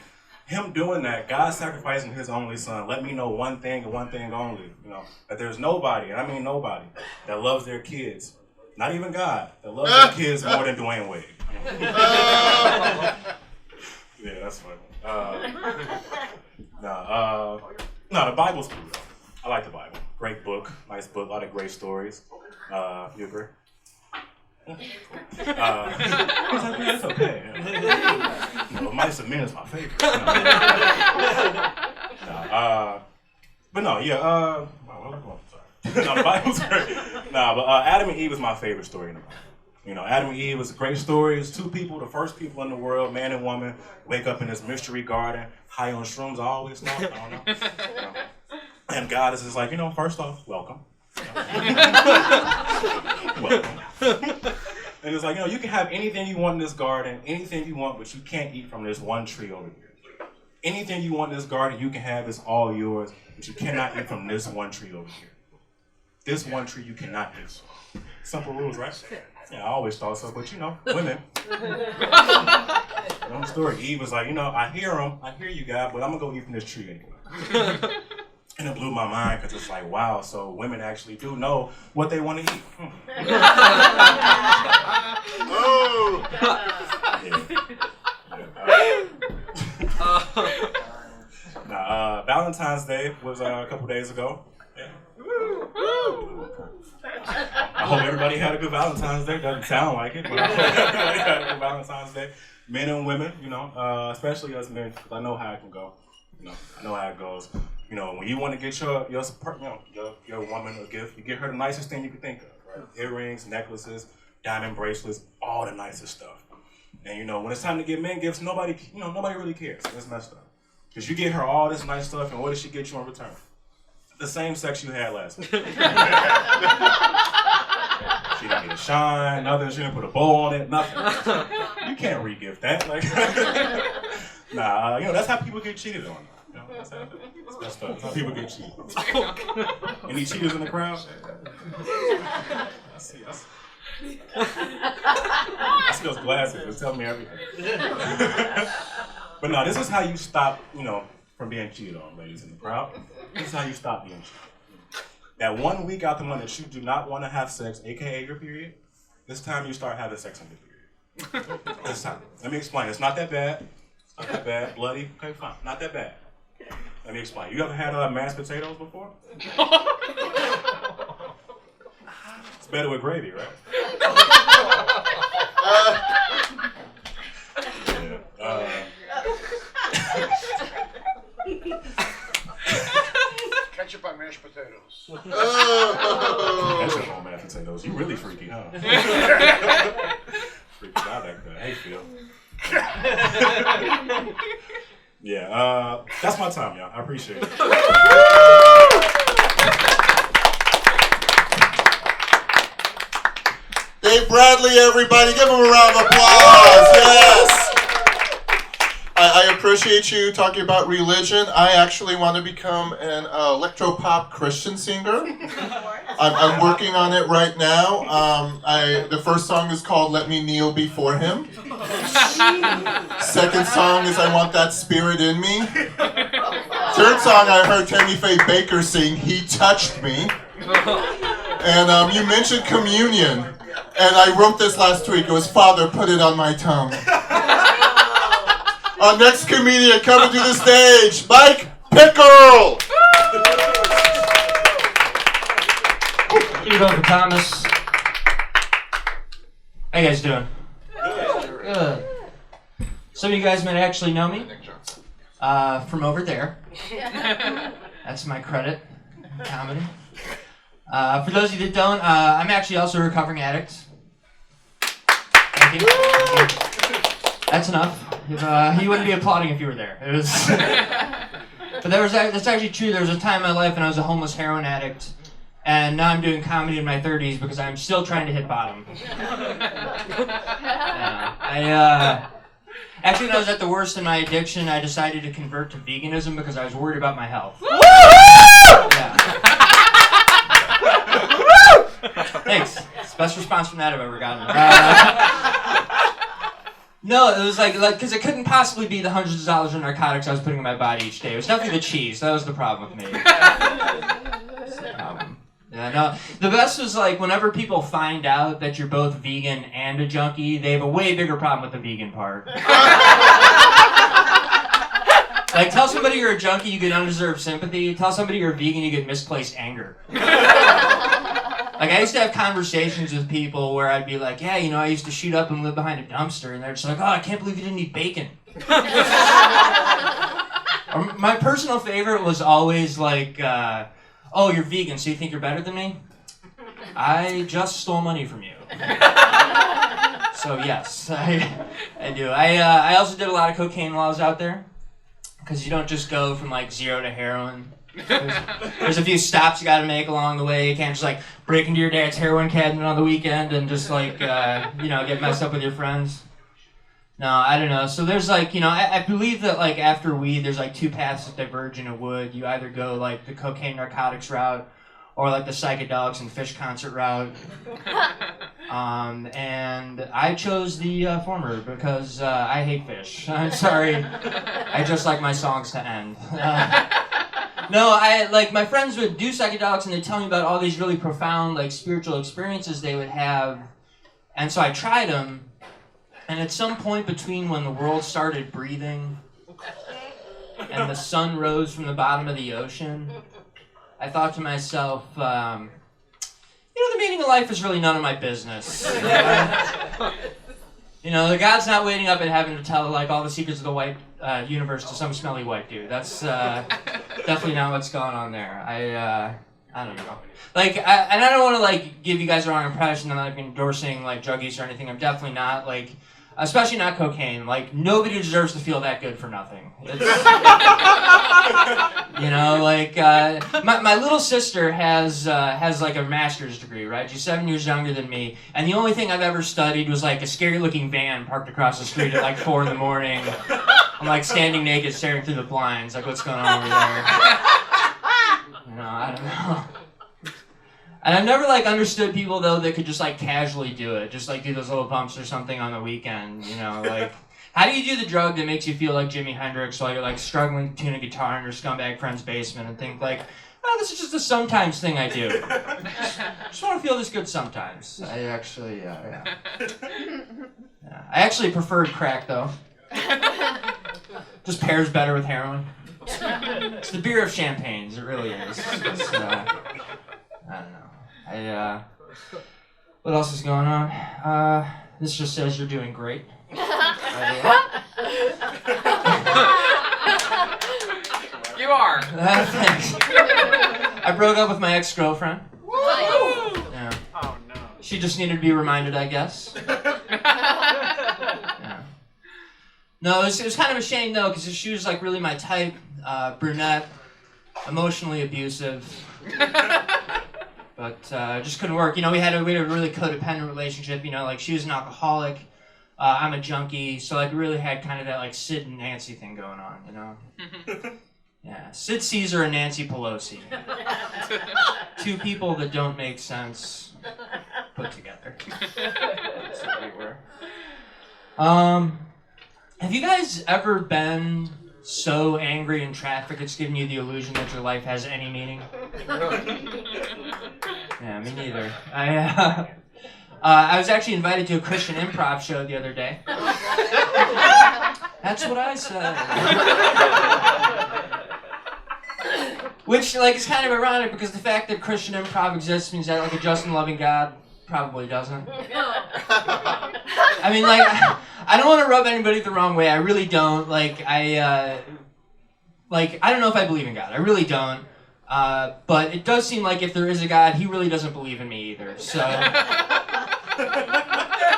Him doing that, God sacrificing His only Son, let me know one thing and one thing only, that there's nobody, and I mean nobody, that loves their kids, not even God, that loves their kids more than Dwayne Wade. Yeah, that's funny. The Bible's cool though. I like the Bible. Great book, nice book, a lot of great stories. You agree? It's okay. Mice and Men is my favorite. The Bible's great. But Adam and Eve is my favorite story in the Bible. Adam and Eve is a great story. It's 2 people, the first people in the world, man and woman, wake up in this mystery garden, high on shrooms, I always thought. I don't know. And God is just like, first off, welcome. Welcome. And it's like, you can have anything you want in this garden, anything you want, but you can't eat from this one tree over here. Anything you want in this garden, you can have, it's all yours, but you cannot eat from this one tree over here. This one tree you cannot eat. Simple rules, right? Yeah, I always thought so, but women. Long story. Eve was like, I hear you, God, but I'm gonna go eat from this tree anyway. And it blew my mind because it's like, wow, so women actually do know what they want to eat. Valentine's Day was a couple days ago. Yeah. I hope everybody had a good Valentine's Day. Doesn't sound like it, but I hope everybody had a good Valentine's Day. Men and women, especially us men, because I know how it can go. I know how it goes. When you want to get your woman a gift, you get her the nicest thing you can think of, right? Earrings, necklaces, diamond bracelets, all the nicest stuff. And when it's time to get men gifts, nobody really cares. It's messed up. Because you get her all this nice stuff, and what does she get you in return? The same sex you had last week. She didn't get a shine, nothing. She didn't put a bow on it, nothing. You can't re-gift that. That's how people get cheated on. That's how people get cheated. Any cheaters in the crowd? I see those glasses. It's telling me everything. But no, this is how you stop, from being cheated on, ladies in the crowd. This is how you stop being cheated. That 1 week out the month that you do not want to have sex, aka your period, this time you start having sex on your period. This time. Let me explain. It's not that bad. Not that bad. Bloody. Okay, fine. Not that bad. Let me explain. You ever had mashed potatoes before? It's better with gravy, right?
Ketchup on mashed potatoes.
Ketchup on mashed potatoes. You really freaky, huh? Freaky out like that. Hey, Phil. Yeah, that's my time, y'all. I appreciate it.
Dave Bradley, everybody, give him a round of applause. Yes. I appreciate you talking about religion. I actually want to become an electropop Christian singer. I'm working on it right now. The first song is called "Let Me Kneel Before Him." Second song is "I Want That Spirit in Me." Third song I heard Tammy Faye Baker sing, "He Touched Me." And you mentioned communion, and I wrote this last week. It was "Father, put it on my tongue." Our next comedian coming to the stage, Mike Pickerl.
Keep it up for Thomas. How you guys doing? Good. Some of you guys might actually know me from over there. That's my credit, comedy. For those of you that don't, I'm actually also a recovering addict. Thank you. That's enough. You wouldn't be applauding if you were there. It was, but that's actually true. There was a time in my life when I was a homeless heroin addict, and now I'm doing comedy in my 30s because I'm still trying to hit bottom. Yeah. Actually, when I was at the worst in my addiction, I decided to convert to veganism because I was worried about my health. Yeah. Thanks. It's the best response from that I've ever gotten. No, it was like because it couldn't possibly be the hundreds of dollars of narcotics I was putting in my body each day. It was definitely the cheese. That was the problem with me. Yeah, no. The best was like whenever people find out that you're both vegan and a junkie, they have a way bigger problem with the vegan part. Like tell somebody you're a junkie, you get undeserved sympathy. Tell somebody you're a vegan, you get misplaced anger. Like, I used to have conversations with people where I'd be like, yeah, you know, I used to shoot up and live behind a dumpster, and they're just like, oh, I can't believe you didn't eat bacon. Or my personal favorite was always like, oh, you're vegan, so you think you're better than me? I just stole money from you. So, yes, I do. I also did a lot of cocaine while I was out there, because you don't just go from, like, 0 to heroin. There's a few stops you gotta make along the way. You can't just like break into your dad's heroin cabinet on the weekend and just like get messed up with your friends. No, I don't know. So there's like I believe that like after weed there's like two paths that diverge in a wood. You either go like the cocaine narcotics route or like the psychedelics and fish concert route. And I chose the former because I hate fish. I'm sorry. I just like my songs to end. No, my friends would do psychedelics and they'd tell me about all these really profound, like, spiritual experiences they would have. And so I tried them, and at some point between when the world started breathing and the sun rose from the bottom of the ocean, I thought to myself, the meaning of life is really none of my business. The God's not waiting up in heaven to tell, like, all the secrets of the white universe to some smelly white dude. That's definitely not what's going on there. I don't know. Like, and I don't want to, like, give you guys the wrong impression. I'm not endorsing, like, drug use or anything. I'm definitely not, like, especially not cocaine. Like, nobody deserves to feel that good for nothing. My little sister has like a master's degree, right? She's 7 years younger than me, and the only thing I've ever studied was like a scary-looking van parked across the street at like 4 a.m. I'm like standing naked, staring through the blinds, like what's going on over there? I don't know. And I've never like understood people though that could just like casually do it, just like do those little bumps or something on the weekend, like. How do you do the drug that makes you feel like Jimi Hendrix while you're like struggling to tune a guitar in your scumbag friend's basement and think like, oh, this is just a sometimes thing I do. Just want to feel this good sometimes. I actually, yeah. Yeah. I actually preferred crack though. Just pairs better with heroin. It's the beer of champagnes. It really is. It's, I don't know. What else is going on? This just says you're doing great.
You are.
Thanks. I broke up with my ex-girlfriend. Yeah.
Oh no.
She just needed to be reminded, I guess. Yeah. No, it was kind of a shame though, because she was like really my type, brunette, emotionally abusive. But it just couldn't work. You know, we had a really codependent relationship. You know, like she was an alcoholic, I'm a junkie, so like we really had kind of that like Sid and Nancy thing going on. You know. Yeah, Sid Caesar and Nancy Pelosi. Two people that don't make sense put together. That's what we were. Have you guys ever been so angry in traffic it's giving you the illusion that your life has any meaning? Yeah, me neither. I was actually invited to a Christian improv show the other day. That's what I said. Which, like, is kind of ironic because the fact that Christian improv exists means that, like, a just and loving God probably doesn't. I mean, like, I don't want to rub anybody the wrong way. I really don't. Like, I don't know if I believe in God. I really don't. But it does seem like if there is a God, he really doesn't believe in me either. So,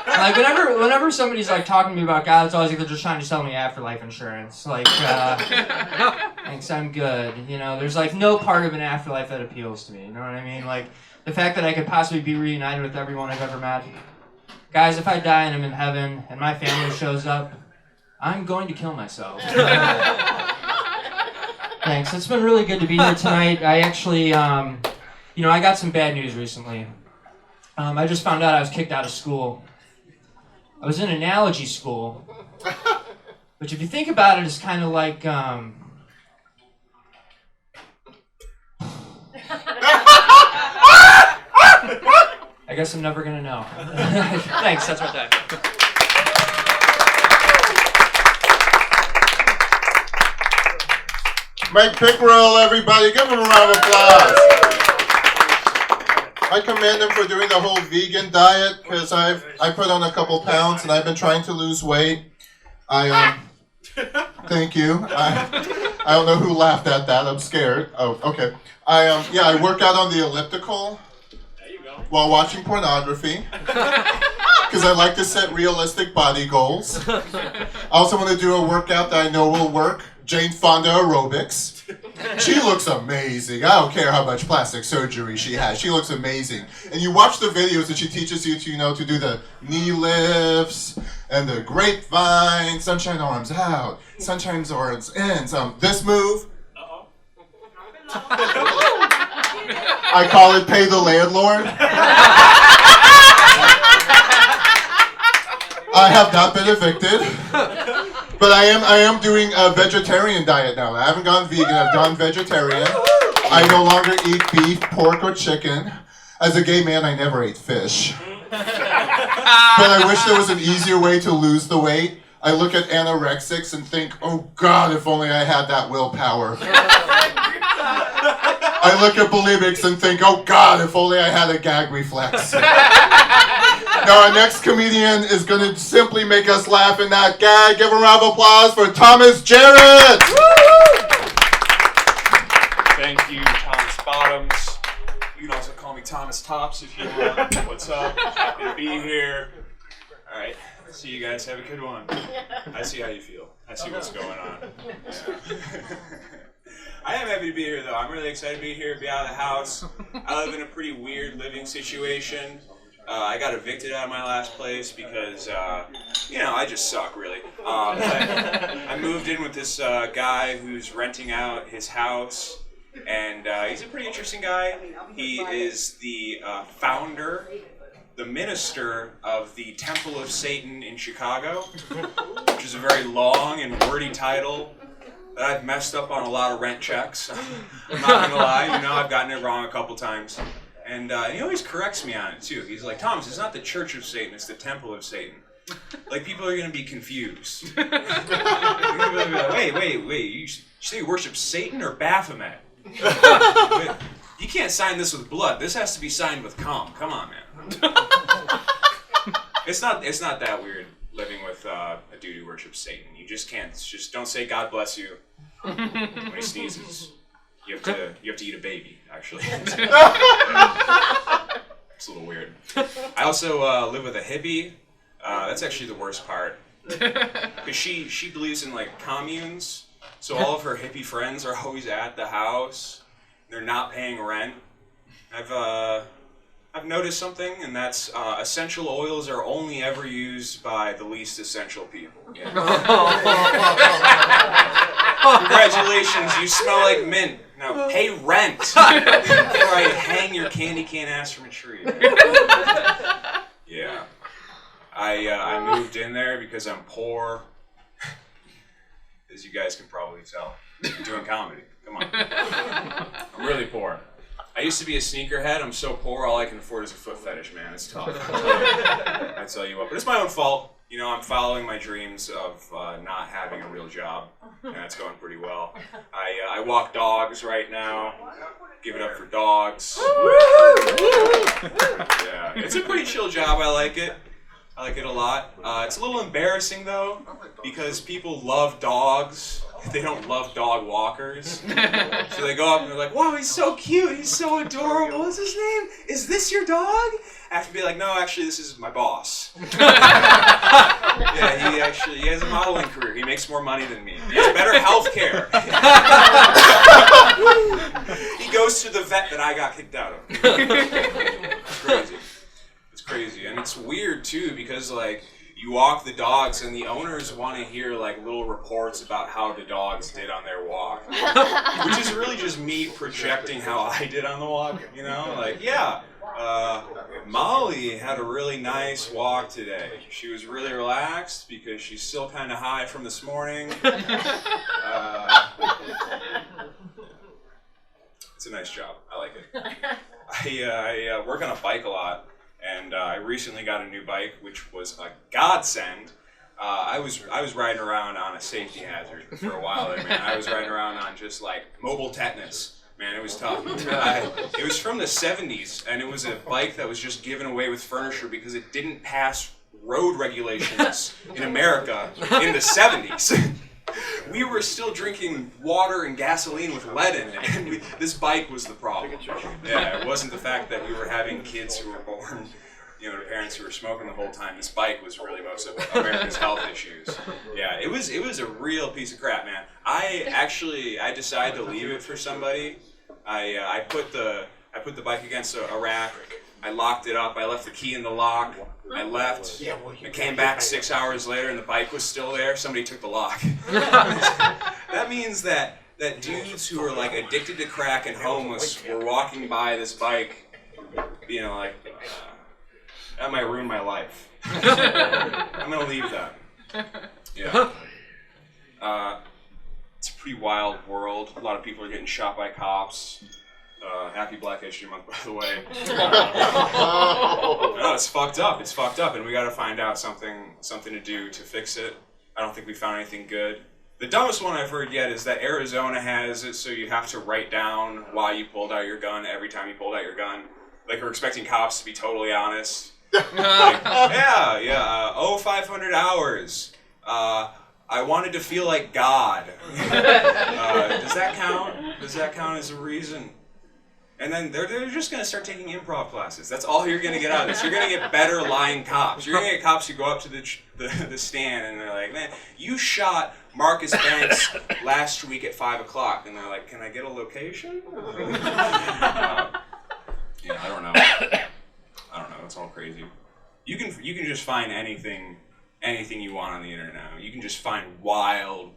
like, whenever somebody's like talking to me about God, it's always like they're just trying to sell me afterlife insurance. Like, thanks, I'm good. You know, there's like no part of an afterlife that appeals to me. You know what I mean? Like, the fact that I could possibly be reunited with everyone I've ever met. Guys, if I die and I'm in heaven and my family shows up, I'm going to kill myself. Thanks. It's been really good to be here tonight. I actually, I got some bad news recently. I just found out I was kicked out of school. I was in analogy school. Which if you think about it, it's kind of like, I guess I'm never going to know. Thanks, that's my time.
Mike Pickerl, everybody, give him a round of applause. I commend him for doing the whole vegan diet because I put on a couple pounds and I've been trying to lose weight. Thank you. I don't know who laughed at that. I'm scared. Oh, okay. I work out on the elliptical while watching pornography because I like to set realistic body goals. I also want to do a workout that I know will work. Jane Fonda aerobics. She looks amazing. I don't care how much plastic surgery she has. She looks amazing. And you watch the videos and she teaches you to do the knee lifts and the grapevine, sunshine arms out, sunshine arms in. This move. I call it pay the landlord. I have not been evicted. But I am doing a vegetarian diet now. I haven't gone vegan, I've gone vegetarian. I no longer eat beef, pork, or chicken. As a gay man, I never ate fish. But I wish there was an easier way to lose the weight. I look at anorexics and think, oh God, if only I had that willpower. I look at bulimics and think, oh God, if only I had a gag reflex. Now our next comedian is going to simply make us laugh and not gag. Give a round of applause for Thomas Jarrett.
Thank you, Thomas Bottoms. You can also call me Thomas Tops if you want. What's up? Happy to be here. All right. See you guys. Have a good one. I see how you feel. I see what's going on. I am happy to be here, though. I'm really excited to be here, be out of the house. I live in a pretty weird living situation. I got evicted out of my last place because, I just suck, really. I moved in with this guy who's renting out his house, and he's a pretty interesting guy. He is the founder, the minister of the Temple of Satan in Chicago, which is a very long and wordy title that I've messed up on a lot of rent checks. I'm not gonna lie, I've gotten it wrong a couple times. And he always corrects me on it, too. He's like, Thomas, it's not the Church of Satan, it's the Temple of Satan. Like, people are gonna be confused. People are gonna be like, wait, you say you worship Satan or Baphomet? Wait, you can't sign this with blood. This has to be signed with cum. Come on, man. It's not that weird living with a dude who worships Satan. You just can't. Just don't say God bless you when he sneezes. You have to eat a baby, actually. It's a little weird. I also live with a hippie. That's actually the worst part. Because she believes in, like, communes. So all of her hippie friends are always at the house. They're not paying rent. I've noticed something, and that's essential oils are only ever used by the least essential people. Yeah. Congratulations, you smell like mint. Now pay rent before I hang your candy cane ass from a tree. Yeah. I moved in there because I'm poor. As you guys can probably tell. I'm doing comedy. Come on. I'm really poor. I used to be a sneakerhead. I'm so poor, all I can afford is a foot fetish, man. It's tough. I tell you what. But it's my own fault. You know, I'm following my dreams of not having a real job, and that's going pretty well. I walk dogs right now. Give it up for dogs. Yeah, it's a pretty chill job. I like it. I like it a lot. It's a little embarrassing, though, because people love dogs. They don't love dog walkers. So they go up and they're like, wow, he's so cute. He's so adorable. What's his name? Is this your dog? I have to be like, no, actually, this is my boss. Yeah, he has a modeling career. He makes more money than me. He has better health care. He goes to the vet that I got kicked out of. It's crazy. It's crazy. And it's weird, too, because, like, you walk the dogs and the owners want to hear like little reports about how the dogs did on their walk, which is really just me projecting how I did on the walk, you know, like, yeah, Molly had a really nice walk today. She was really relaxed because she's still kind of high from this morning. It's a nice job. I like it. I work on a bike a lot. And I recently got a new bike, which was a godsend. I was riding around on a safety hazard for a while there, man. I was riding around on just like mobile tetanus. Man, it was tough. It was from the 70s, and it was a bike that was just given away with furniture because it didn't pass road regulations in America in the 70s. We were still drinking water and gasoline with lead in it, and this bike was the problem. Yeah, it wasn't the fact that we were having kids who were born, you know, to parents who were smoking the whole time. This bike was really most of America's health issues. Yeah, it was a real piece of crap, man. I decided to leave it for somebody. I put the bike against a rack. I locked it up. I left the key in the lock. I left. I came back 6 hours later, and the bike was still there. Somebody took the lock. That means that dudes who are like addicted to crack and homeless were walking by this bike, you know, like that might ruin my life. I'm gonna leave that. Yeah. It's a pretty wild world. A lot of people are getting shot by cops. Happy Black History Month, by the way. No, it's fucked up. It's fucked up, and we got to find out something to do to fix it. I don't think we found anything good. The dumbest one I've heard yet is that Arizona has it so you have to write down why you pulled out your gun every time you pulled out your gun. Like, we're expecting cops to be totally honest. Like, 500 hours. I wanted to feel like God. Does that count? Does that count as a reason? And then they're just going to start taking improv classes. That's all you're going to get out of this. You're going to get better lying cops. You're going to get cops who go up to the stand and they're like, man, you shot Marcus Banks last week at 5 o'clock. And they're like, can I get a location? I don't know. It's all crazy. You can just find anything you want on the internet now. You can just find wild.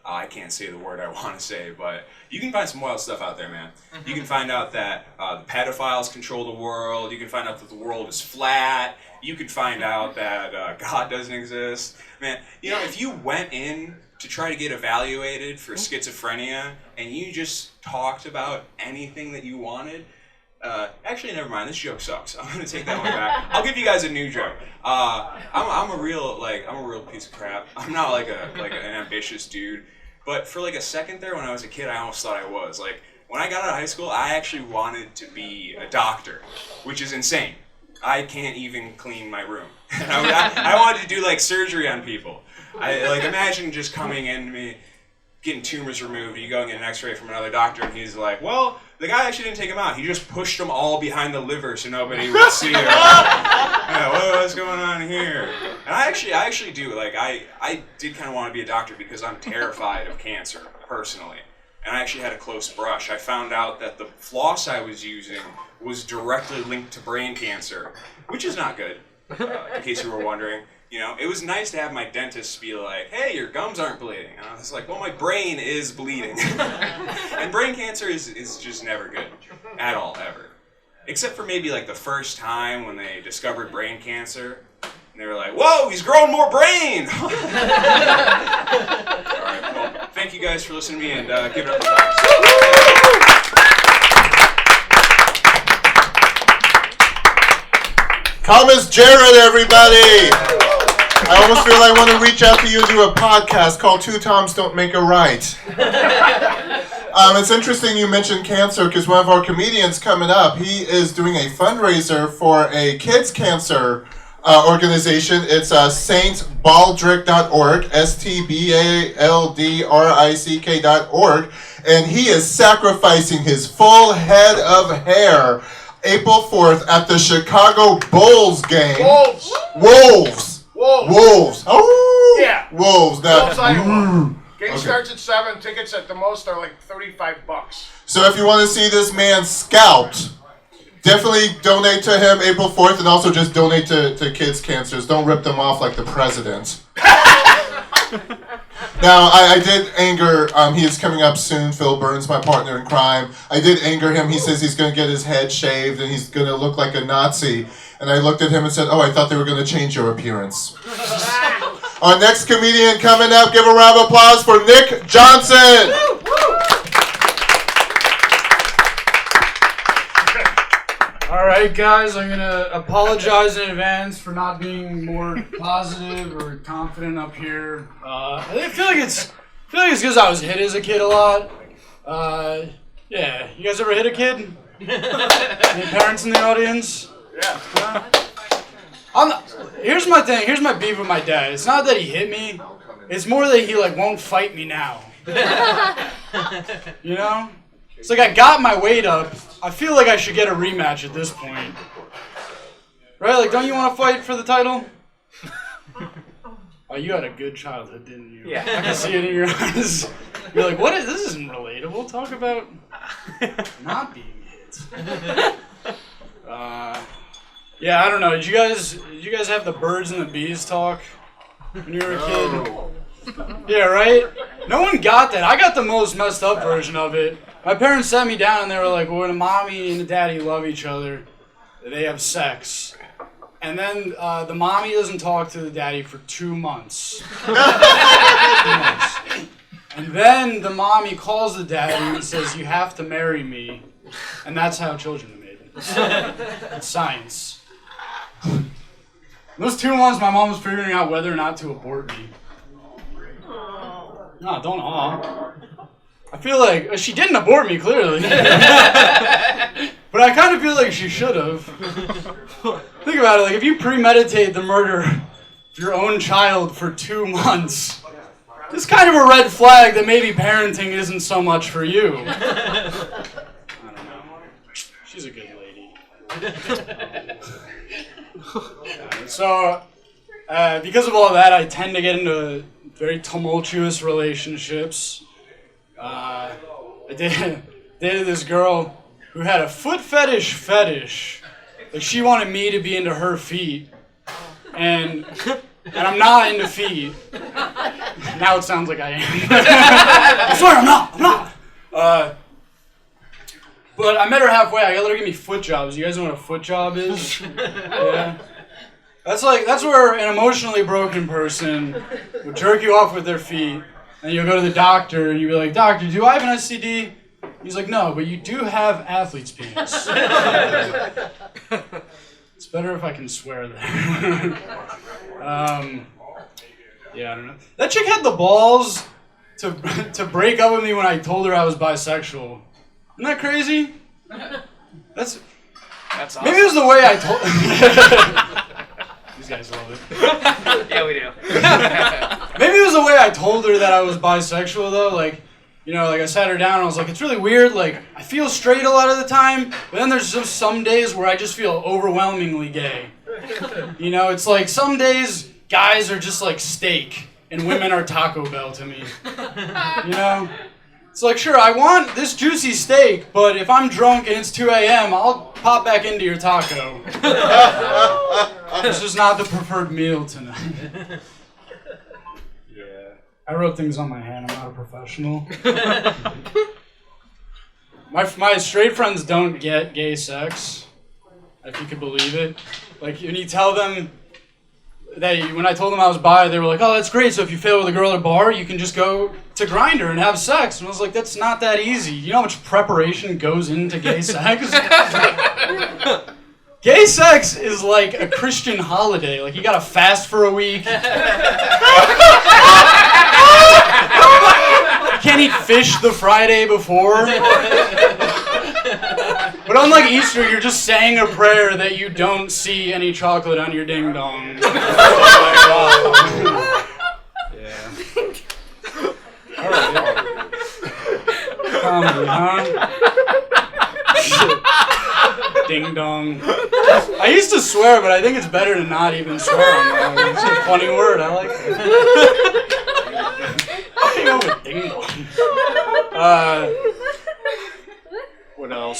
I can't say the word I want to say, but you can find some wild stuff out there, man. You can find out that the pedophiles control the world. You can find out that the world is flat. You can find out that God doesn't exist. Man, you know, if you went in to try to get evaluated for schizophrenia and you just talked about anything that you wanted, Actually, never mind. This joke sucks. I'm gonna take that one back. I'll give you guys a new joke. I'm a real piece of crap. I'm not like an ambitious dude. But for like a second there, when I was a kid, I almost thought I was. Like when I got out of high school, I actually wanted to be a doctor, which is insane. I can't even clean my room. I wanted to do like surgery on people. Imagine just coming in to me, getting tumors removed. You go and get an X-ray from another doctor, and he's like, "Well, the guy actually didn't take them out. He just pushed them all behind the liver so nobody would see them." What's going on here? And I actually do. Like, I did kind of want to be a doctor because I'm terrified of cancer personally. And I actually had a close brush. I found out that the floss I was using was directly linked to brain cancer, which is not good, in case you were wondering. You know, it was nice to have my dentist be like, "Hey, your gums aren't bleeding." And I was like, "Well, my brain is bleeding." And brain cancer is just never good. At all, ever. Except for maybe like the first time when they discovered brain cancer. And they were like, "Whoa, he's growing more brain!" Alright, well, thank you guys for listening to me, and give it up for guys.
Come as Jarrett, everybody! I almost feel I want to reach out to you and do a podcast called Two Toms Don't Make a Right. It's interesting you mentioned cancer because one of our comedians coming up, he is doing a fundraiser for a kids cancer organization. It's saintbaldrick.org, STBALDRICK.org, and he is sacrificing his full head of hair April 4th at the Chicago Bulls game.
Wolves!
Oh!
Yeah.
Wolves.
Wolves, Iowa. Game
Okay.
starts at 7. Tickets at the most are like $35.
So if you want to see this man scalped, definitely donate to him April 4th, and also just donate to kids' cancers. Don't rip them off like the president. Now, I did anger, he is coming up soon, Phil Burns, my partner in crime. I did anger him. He says he's going to get his head shaved and he's going to look like a Nazi. And I looked at him and said, "Oh, I thought they were going to change your appearance." Our next comedian coming up, give a round of applause for Niah Johnson.
All right, guys, I'm going to apologize in advance for not being more positive or confident up here. I feel like it's because I was hit as a kid a lot. Yeah, you guys ever hit a kid? Any parents in the audience?
Yeah.
Here's my thing. Here's my beef with my dad. It's not that he hit me. It's more that he won't fight me now. You know? It's like I got my weight up. I feel like I should get a rematch at this point. Right? Like, don't you want to fight for the title? Oh, you had a good childhood, didn't you?
Yeah.
I can see it in your eyes. You're like, what? This isn't relatable. Talk about not being hit. Yeah, I don't know. Did you guys have the birds and the bees talk when you were a kid? Yeah, right? No one got that. I got the most messed up version of it. My parents sat me down and they were like, when a mommy and a daddy love each other, they have sex. And then the mommy doesn't talk to the daddy for 2 months. 2 months. And then the mommy calls the daddy and says, "You have to marry me." And that's how children are made. It's science. In those 2 months, my mom was figuring out whether or not to abort me. No, don't awe. I feel like she didn't abort me, clearly. But I kind of feel like she should have. Think about it, like if you premeditate the murder of your own child for 2 months, it's kind of a red flag that maybe parenting isn't so much for you. I don't know. She's a good lady. So, because of all that, I tend to get into very tumultuous relationships. I dated this girl who had a foot fetish. Like, she wanted me to be into her feet. And I'm not into feet. Now it sounds like I am. I swear I'm not. But I met her halfway. I let her give me foot jobs. You guys know what a foot job is? Yeah. That's where an emotionally broken person would jerk you off with their feet, and you'll go to the doctor and you'll be like, "Doctor, do I have an STD?" He's like, no, but you do have athlete's penis. It's better if I can swear there. Yeah, I don't know. That chick had the balls to break up with me when I told her I was bisexual. Isn't that crazy? That's awesome. Maybe it was the way I told. These guys love it.
Yeah, we do.
Maybe it was the way I told her that I was bisexual, though. Like, you know, like I sat her down and I was like, it's really weird. Like, I feel straight a lot of the time, but then there's just some days where I just feel overwhelmingly gay. You know, it's like some days guys are just like steak and women are Taco Bell to me. You know? It's like, sure, I want this juicy steak, but if I'm drunk and it's 2 a.m., I'll pop back into your taco. This is not the preferred meal tonight. Yeah. I wrote things on my hand. I'm not a professional. My straight friends don't get gay sex, if you could believe it. Like, when you tell them that when I told them I was bi, they were like, oh, that's great. So if you fail with a girl at a bar, you can just go to Grindr and have sex. And I was like, that's not that easy. You know how much preparation goes into gay sex? Gay sex is like a Christian holiday. Like, you gotta fast for a week. You can't eat fish the Friday before. But unlike Easter, you're just saying a prayer that you don't see any chocolate on your ding dong. Yeah. All right. Comedy, huh? Ding dong. I used to swear, but I think it's better to not even swear on that. It's a funny word. I like it. I go with ding dong.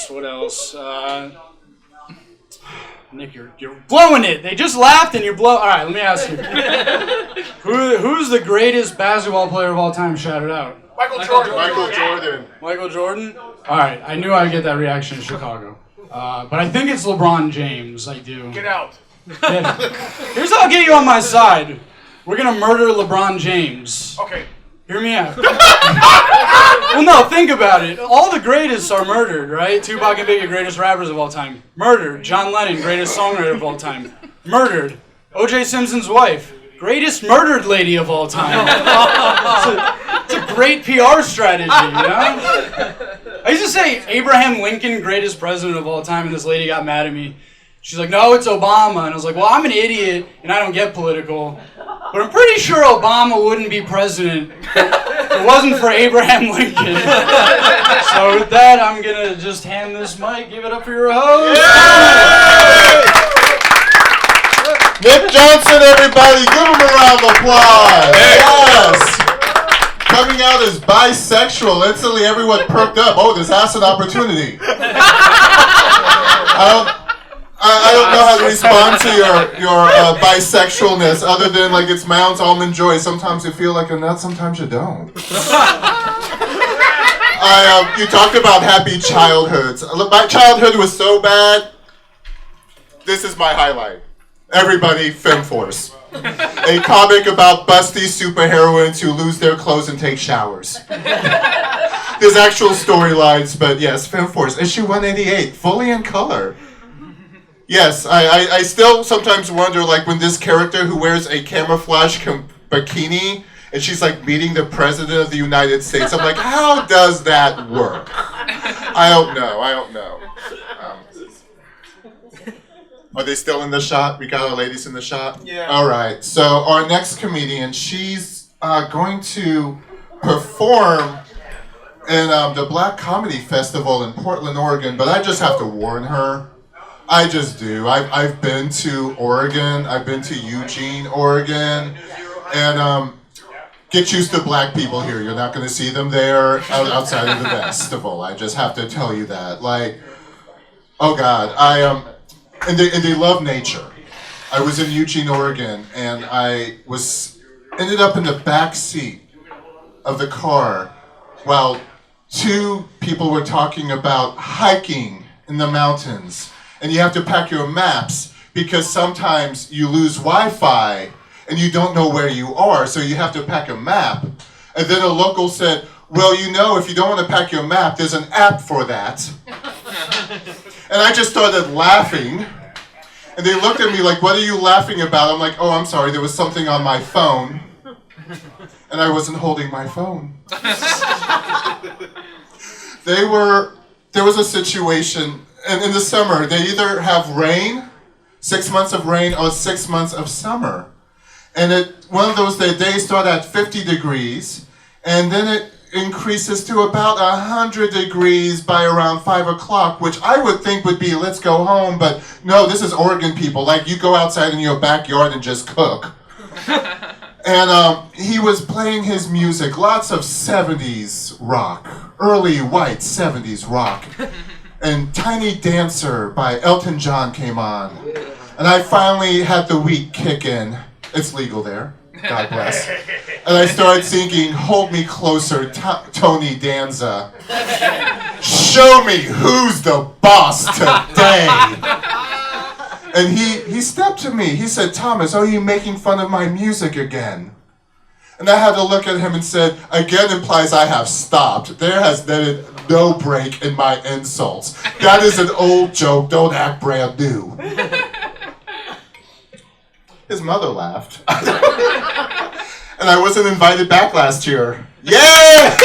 What else? Nick, you're blowing it. They just laughed and you're blowing. All right, let me ask you. Who's the greatest basketball player of all time? Shout it out.
Michael Jordan.
Michael Jordan? All right, I knew I'd get that reaction in Chicago. But I think it's LeBron James. I do.
Get out.
Yeah. Here's how I'll get you on my side. We're going to murder LeBron James.
Okay.
Hear me out. Well, no, think about it. All the greatest are murdered, right? Tupac and Biggie, greatest rappers of all time. Murdered. John Lennon, greatest songwriter of all time. Murdered. O.J. Simpson's wife, greatest murdered lady of all time. It's a great PR strategy, you know? I used to say Abraham Lincoln, greatest president of all time, and this lady got mad at me. She's like, no, it's Obama. And I was like, well, I'm an idiot, and I don't get political. But I'm pretty sure Obama wouldn't be president if it wasn't for Abraham Lincoln. So with that, I'm going to just hand this mic. Give it up for your host.
Niah Johnson, everybody. Give him a round of applause. Yes. Coming out as bisexual. Instantly, everyone perked up. Oh, this has an opportunity. I don't know how to respond to your bisexualness other than like it's Mounds Almond Joy. Sometimes you feel like a nut, sometimes you don't. You talked about happy childhoods. My childhood was so bad. This is my highlight. Everybody, FemForce. A comic about busty superheroines who lose their clothes and take showers. There's actual storylines, but yes, FemForce. Issue 188, fully in color. Yes, I still sometimes wonder, like, when this character who wears a camouflage bikini and she's, like, meeting the President of the United States, I'm like, how does that work? I don't know. Are they still in the shot? We got our ladies in the shot?
Yeah.
All right, so our next comedian, she's going to perform in the Black Comedy Festival in Portland, Oregon, but I just have to warn her. I just do. I've been to Oregon. I've been to Eugene, Oregon. And get used to black people here. You're not going to see them there outside of the festival. I just have to tell you that. Like, oh God. And they love nature. I was in Eugene, Oregon, and I ended up in the back seat of the car while two people were talking about hiking in the mountains. And you have to pack your maps because sometimes you lose Wi-Fi and you don't know where you are, so you have to pack a map. And then a local said, Well, you know, if you don't want to pack your map, there's an app for that. And I just started laughing. And they looked at me like, what are you laughing about? I'm like, oh, I'm sorry, there was something on my phone. And I wasn't holding my phone. There was a situation, and in the summer, they either have rain, 6 months of rain, or 6 months of summer. And one of those days start at 50 degrees, and then it increases to about 100 degrees by around 5 o'clock, which I would think would be, let's go home, but no, this is Oregon people. Like, you go outside in your backyard and just cook. And he was playing his music, lots of 70s rock, early white 70s rock. And Tiny Dancer by Elton John came on. And I finally had the week kick in. It's legal there, God bless. And I started singing, Hold Me Closer, Tony Danza. Show me who's the boss today. And he stepped to me. He said, Thomas, are you making fun of my music again? And I had to look at him and said, again implies I have stopped. There has been no break in my insults. That is an old joke. Don't act brand new. His mother laughed. And I wasn't invited back last year. Yay!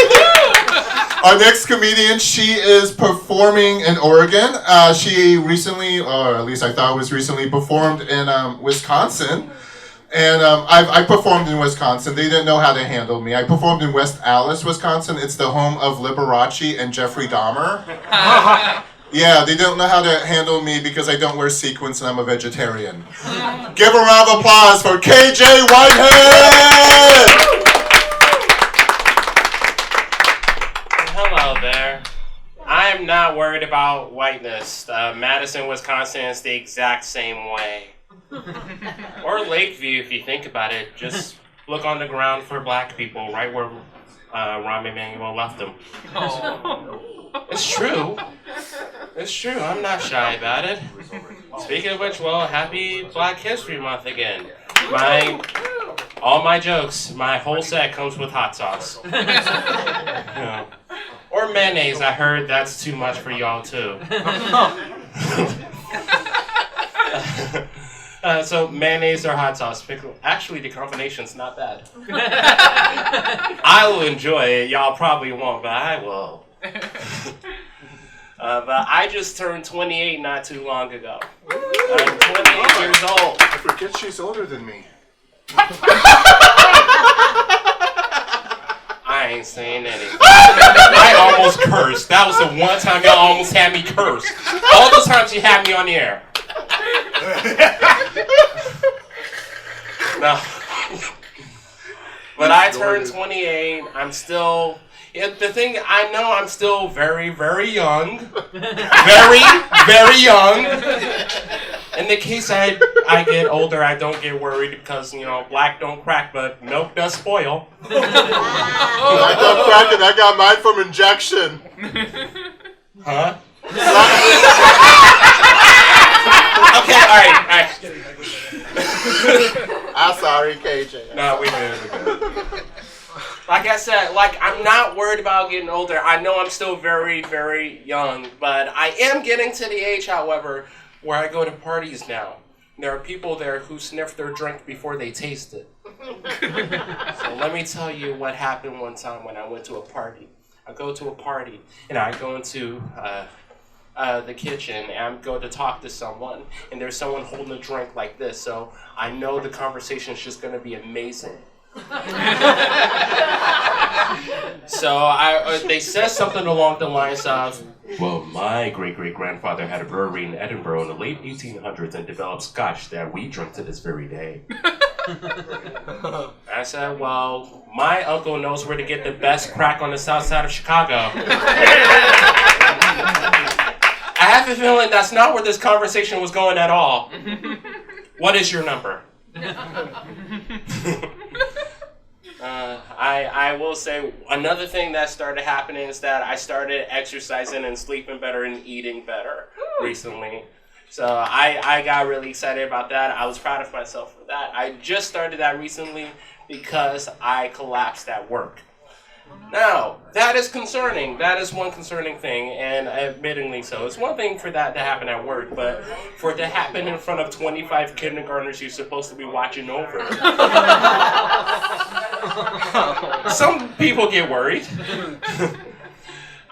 Our next comedian, she is performing in Oregon. She recently, or at least I thought was recently, performed in Wisconsin. And I performed in Wisconsin. They didn't know how to handle me. I performed in West Allis, Wisconsin. It's the home of Liberace and Jeffrey Dahmer. Yeah, they don't know how to handle me because I don't wear sequins and I'm a vegetarian. Give a round of applause for KJ Whitehead!
Hello there. I am not worried about whiteness. Madison, Wisconsin is the exact same way. Or Lakeview, if you think about it. Just look on the ground for black people, right where Rahm Emanuel left them. Oh. It's true. It's true. I'm not shy about it. Speaking of which, well, happy Black History Month again. All my jokes, my whole set comes with hot sauce. You know. Or mayonnaise. I heard that's too much for y'all too. So mayonnaise or hot sauce, pickle. Actually, the combination's not bad. I will enjoy it. Y'all probably won't, but I will. But I just turned 28 not too long ago. I'm 28 years old.
I forget she's older than me.
I ain't saying anything. I almost cursed. That was the one time y'all almost had me curse. All the times you had me on the air. No. But I turned 28. I'm still... the thing, I know I'm still very, very young. Very, very young. In the case I get older, I don't get worried because, you know, black don't crack, but milk does spoil.
I don't crack it. I got mine from injection.
Huh? Okay, all right.
I'm sorry, KJ.
No, we good. Like I said, I'm not worried about getting older. I know I'm still very, very young, but I am getting to the age, however, where I go to parties now. There are people there who sniff their drink before they taste it. So let me tell you what happened one time when I went to a party. I go to a party, and I go into the kitchen, and I'm going to talk to someone, and there's someone holding a drink like this, so I know the conversation is just going to be amazing. So they said something along the lines of, well, my great-great-grandfather had a brewery in Edinburgh in the late 1800s and developed scotch that we drink to this very day. I said, well, my uncle knows where to get the best crack on the south side of Chicago. I have a feeling that's not where this conversation was going at all. What is your number? I will say another thing that started happening is that I started exercising and sleeping better and eating better recently. So I got really excited about that. I was proud of myself for that. I just started that recently because I collapsed at work. Now, that is concerning. That is one concerning thing, and admittingly so. It's one thing for that to happen at work, but for it to happen in front of 25 kindergartners you're supposed to be watching over. Some people get worried.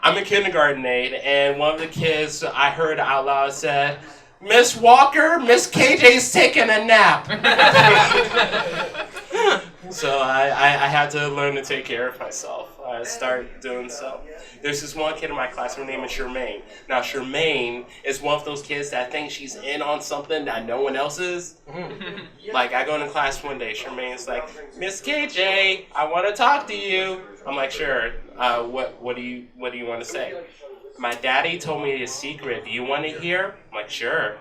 I'm a kindergarten aide, and one of the kids I heard out loud said, "Miss Walker, Miss KJ's taking a nap." So I had to learn to take care of myself. I start doing so. There's this one kid in my class, her name is Charmaine. Now Charmaine is one of those kids that thinks she's in on something that no one else is. Like I go into class one day, Charmaine's like, "Miss KJ, I want to talk to you." I'm like, "Sure. What do you want to say?" "My daddy told me a secret. Do you want to hear?" I'm like, "Sure."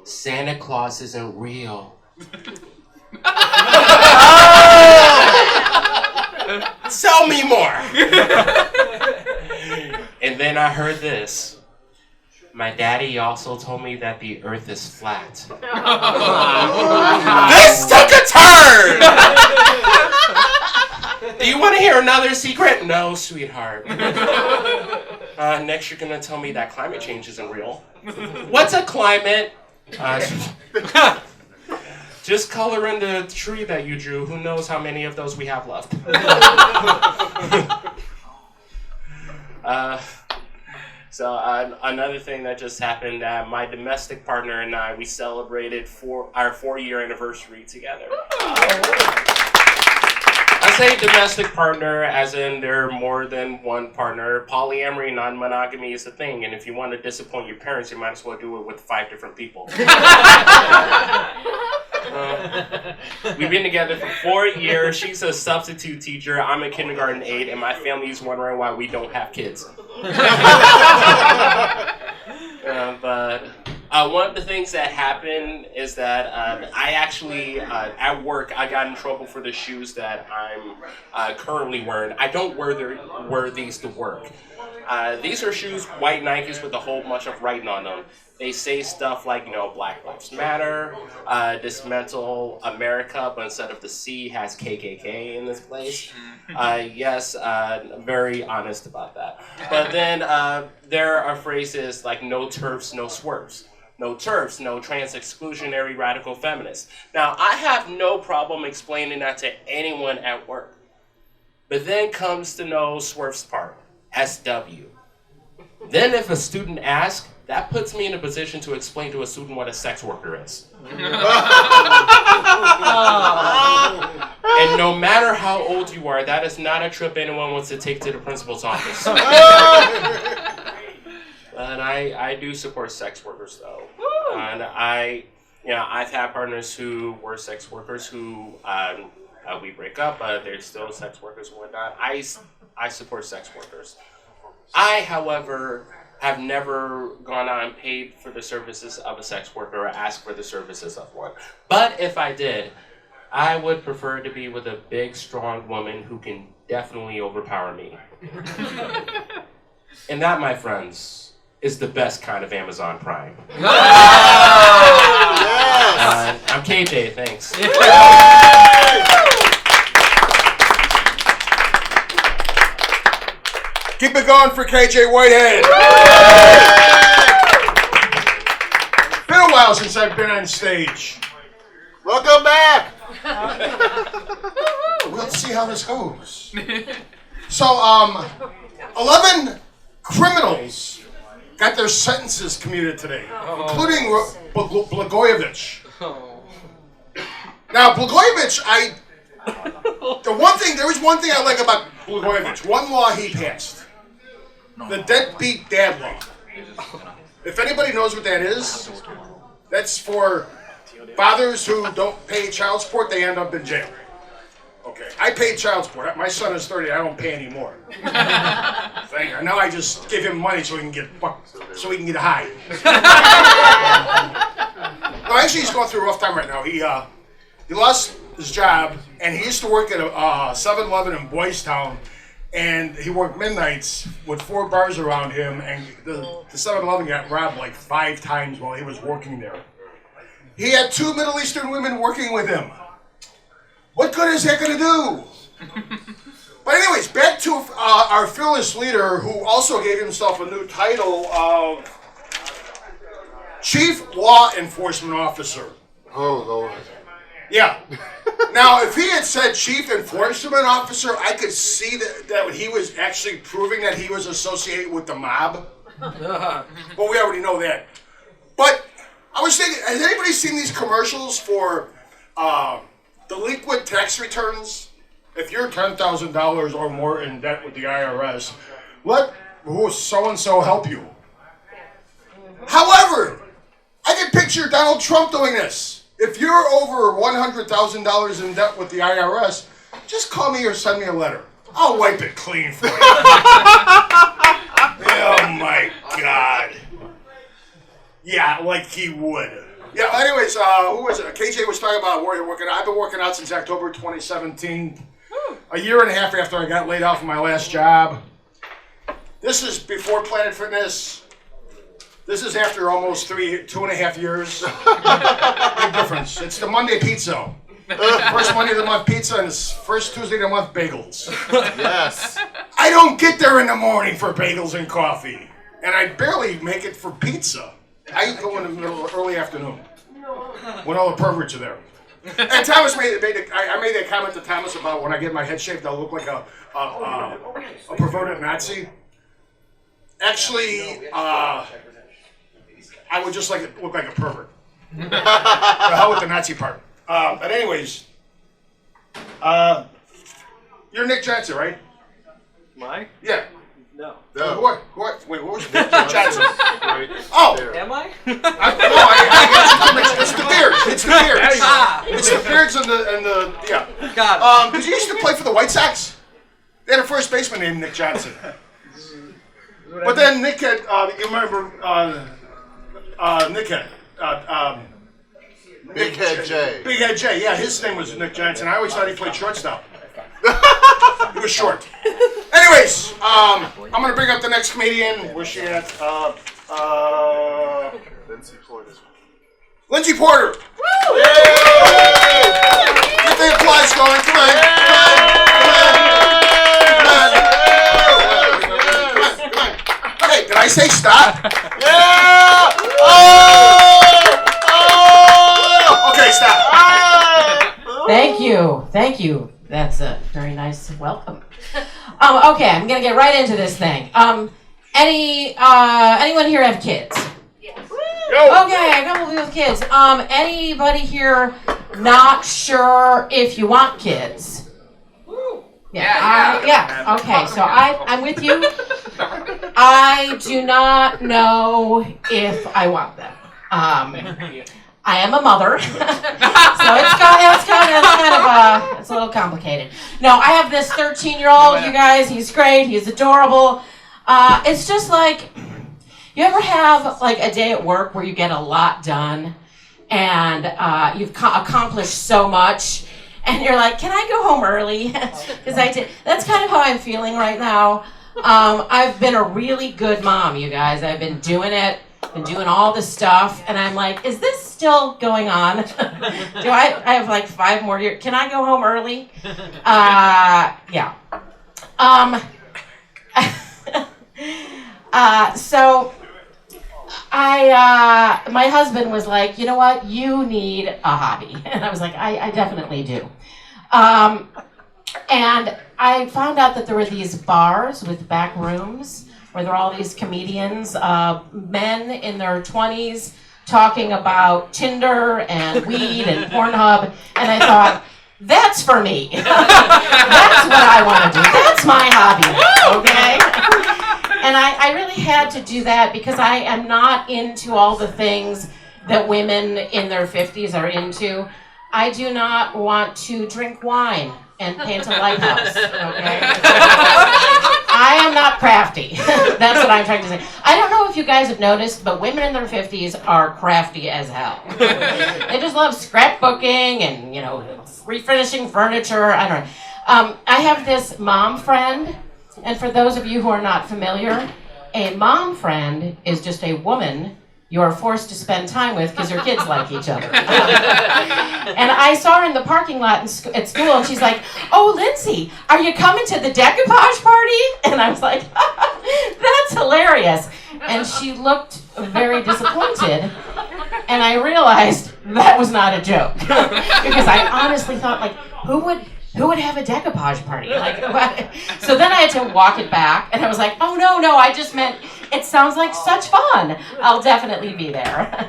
"Santa Claus isn't real." Tell me more. And then I heard this. "My daddy also told me that the earth is flat." This took a turn! "Do you want to hear another secret?" "No, sweetheart." "Next you're going to tell me that climate change isn't real." "What's a climate?" "Just color in the tree that you drew. Who knows how many of those we have left." Another thing that just happened, my domestic partner and I, we celebrated our 4-year anniversary together. I say domestic partner as in there are more than one partner. Polyamory, non-monogamy is a thing, and if you want to disappoint your parents, you might as well do it with 5 different people. We've been together for 4 years. She's a substitute teacher. I'm a kindergarten aide, and my family's wondering why we don't have kids. One of the things that happened is that I actually, at work, I got in trouble for the shoes that I'm currently wearing. I don't wear these to work. These are shoes, white Nikes with a whole bunch of writing on them. They say stuff like, Black Lives Matter, dismantle America, but instead of the C has KKK in this place. Yes, I'm very honest about that. But then there are phrases like no TERFs, no swerves. No TERFs, no trans exclusionary radical feminists. Now, I have no problem explaining that to anyone at work. But then comes the no swerves part, SW. Then if a student asks, that puts me in a position to explain to a student what a sex worker is. And no matter how old you are, that is not a trip anyone wants to take to the principal's office. And I do support sex workers though. And I've had partners who were sex workers who we break up, but they're still sex workers and whatnot. I support sex workers. I, however, have never gone out and paid for the services of a sex worker or asked for the services of one. But if I did, I would prefer to be with a big, strong woman who can definitely overpower me. And that, my friends, is the best kind of Amazon Prime. I'm KJ, thanks.
Keep it going for KJ Whitehead. Been a while since I've been on stage.
Welcome back. We'll see how this goes.
So, 11 criminals got their sentences commuted today, including Blagojevich. Now, Blagojevich, there was one thing I like about Blagojevich. One law he passed. The deadbeat dad law. If anybody knows what that is, that's for fathers who don't pay child support, they end up in jail. Okay, I paid child support. My son is 30, I don't pay anymore. Now I just give him money so he can get high. No, actually he's going through a rough time right now. He lost his job, and he used to work at a 7-Eleven in Boys Town, and he worked midnights with 4 bars around him, and the 7-Eleven got robbed like 5 times while he was working there. He had 2 Middle Eastern women working with him. What good is that going to do? But anyways, back to our fearless leader, who also gave himself a new title of Chief Law Enforcement Officer.
Oh, Lord.
Yeah. Now, if he had said Chief Enforcement Officer, I could see that he was actually proving that he was associated with the mob. But we already know that. But I was thinking, has anybody seen these commercials for delinquent tax returns? If you're $10,000 or more in debt with the IRS, let so-and-so help you. However, I can picture Donald Trump doing this. If you're over $100,000 in debt with the IRS, just call me or send me a letter. I'll wipe it clean for you. Oh my God. Yeah, like he would. Yeah, anyways, who was it? KJ was talking about working out. I've been working out since October 2017. A year and a half after I got laid off from my last job. This is before Planet Fitness. This is after almost 2.5 years. Big difference. It's the Monday pizza. First Monday of the month pizza and first Tuesday of the month bagels. Yes. I don't get there in the morning for bagels and coffee. And I barely make it for pizza. I go in the middle of early afternoon when all the perverts are there. And Thomas I made that comment to Thomas about when I get my head shaved, I'll look like a perverted Nazi. Actually, I would just look like a pervert. The hell with the Nazi part. But anyways, you're Nick Johnson, right?
Am I?
Yeah.
No.
What? Wait, what was Nick Johnson? Oh.
Am I?
It's the beards. It's the beards. It's the beards and the yeah.
Got it.
Did you used to play for the White Sox? They had a first baseman named Nick Johnson. But then Nick had, you remember Nick had,
Big Head J.
Big Head J, yeah, his name was Nick Johnson. I always thought he played shortstop. He was short. Anyways, I'm going to bring up the next comedian. Where's she at?
Lindsay Porter.
Lindsay Porter. Woo! Yay! Get the applause going. Come on. Come on. Hey, did I say stop?
Yeah! Oh!
Okay, stop.
Thank you. That's a very nice welcome. Okay, I'm gonna get right into this thing. Anyone here have kids?
Yes.
Okay, a couple of you with kids. Anybody here not sure if you want kids? Yeah. Okay, so I'm with you. I do not know if I want them. I am a mother, so it's a little complicated. No, I have this 13-year-old, you guys, he's great, he's adorable. It's just like, you ever have like a day at work where you get a lot done and you've accomplished so much and you're like, can I go home early? Because I did. That's kind of how I'm feeling right now. I've been a really good mom, you guys. I've been doing it. Been doing all this stuff, and I'm like, is this still going on? Do I have like 5 more years? Can I go home early? Yeah. So my husband was like, you know what? You need a hobby. And I was like, I definitely do. And I found out that there were these bars with back rooms where there are all these comedians, men in their 20s, talking about Tinder and weed and Pornhub, and I thought, that's for me. That's what I want to do. That's my hobby, okay? And I really had to do that because I am not into all the things that women in their 50s are into. I do not want to drink wine and paint a lighthouse, okay? I am not crafty. That's what I'm trying to say. I don't know if you guys have noticed, but women in their 50s are crafty as hell. They just love scrapbooking and, refinishing furniture. I don't know. I have this mom friend, and for those of you who are not familiar, a mom friend is just a woman you're forced to spend time with because your kids like each other. And I saw her in the parking lot at school, and she's like, "Oh, Lindsay, are you coming to the decoupage party?" And I was like, "That's hilarious." And she looked very disappointed, and I realized that was not a joke. Because I honestly thought, like, who would have a decoupage party? Like, what? So then I had to walk it back, and I was like, "Oh, no, I just meant it sounds like such fun. I'll definitely be there."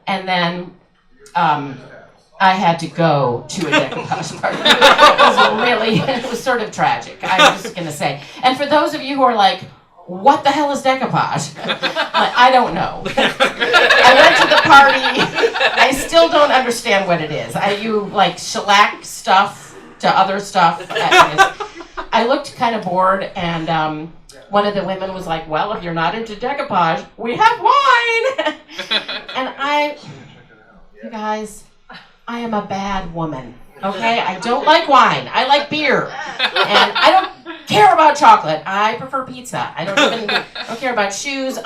And then I had to go to a decoupage party. It was sort of tragic, I'm just going to say. And for those of you who are like, "What the hell is decoupage?" I don't know. I went to the party. I still don't understand what it is. You like shellac stuff to other stuff. I looked kind of bored, and one of the women was like, "Well, if you're not into decoupage, we have wine." And you guys, I am a bad woman. Okay, I don't like wine. I like beer, and I don't care about chocolate. I prefer pizza. I don't care about shoes.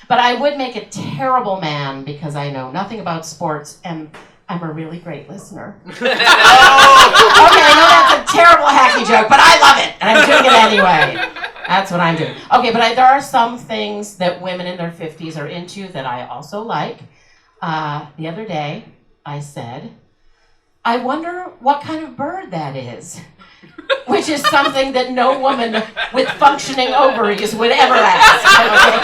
But I would make a terrible man because I know nothing about sports, and I'm a really great listener. Okay, I know that's a terrible hacky joke, but I love it, and I'm doing it anyway. That's what I'm doing. Okay, but there are some things that women in their 50s are into that I also like. The other day, I said, "I wonder what kind of bird that is," which is something that no woman with functioning ovaries would ever ask. Okay?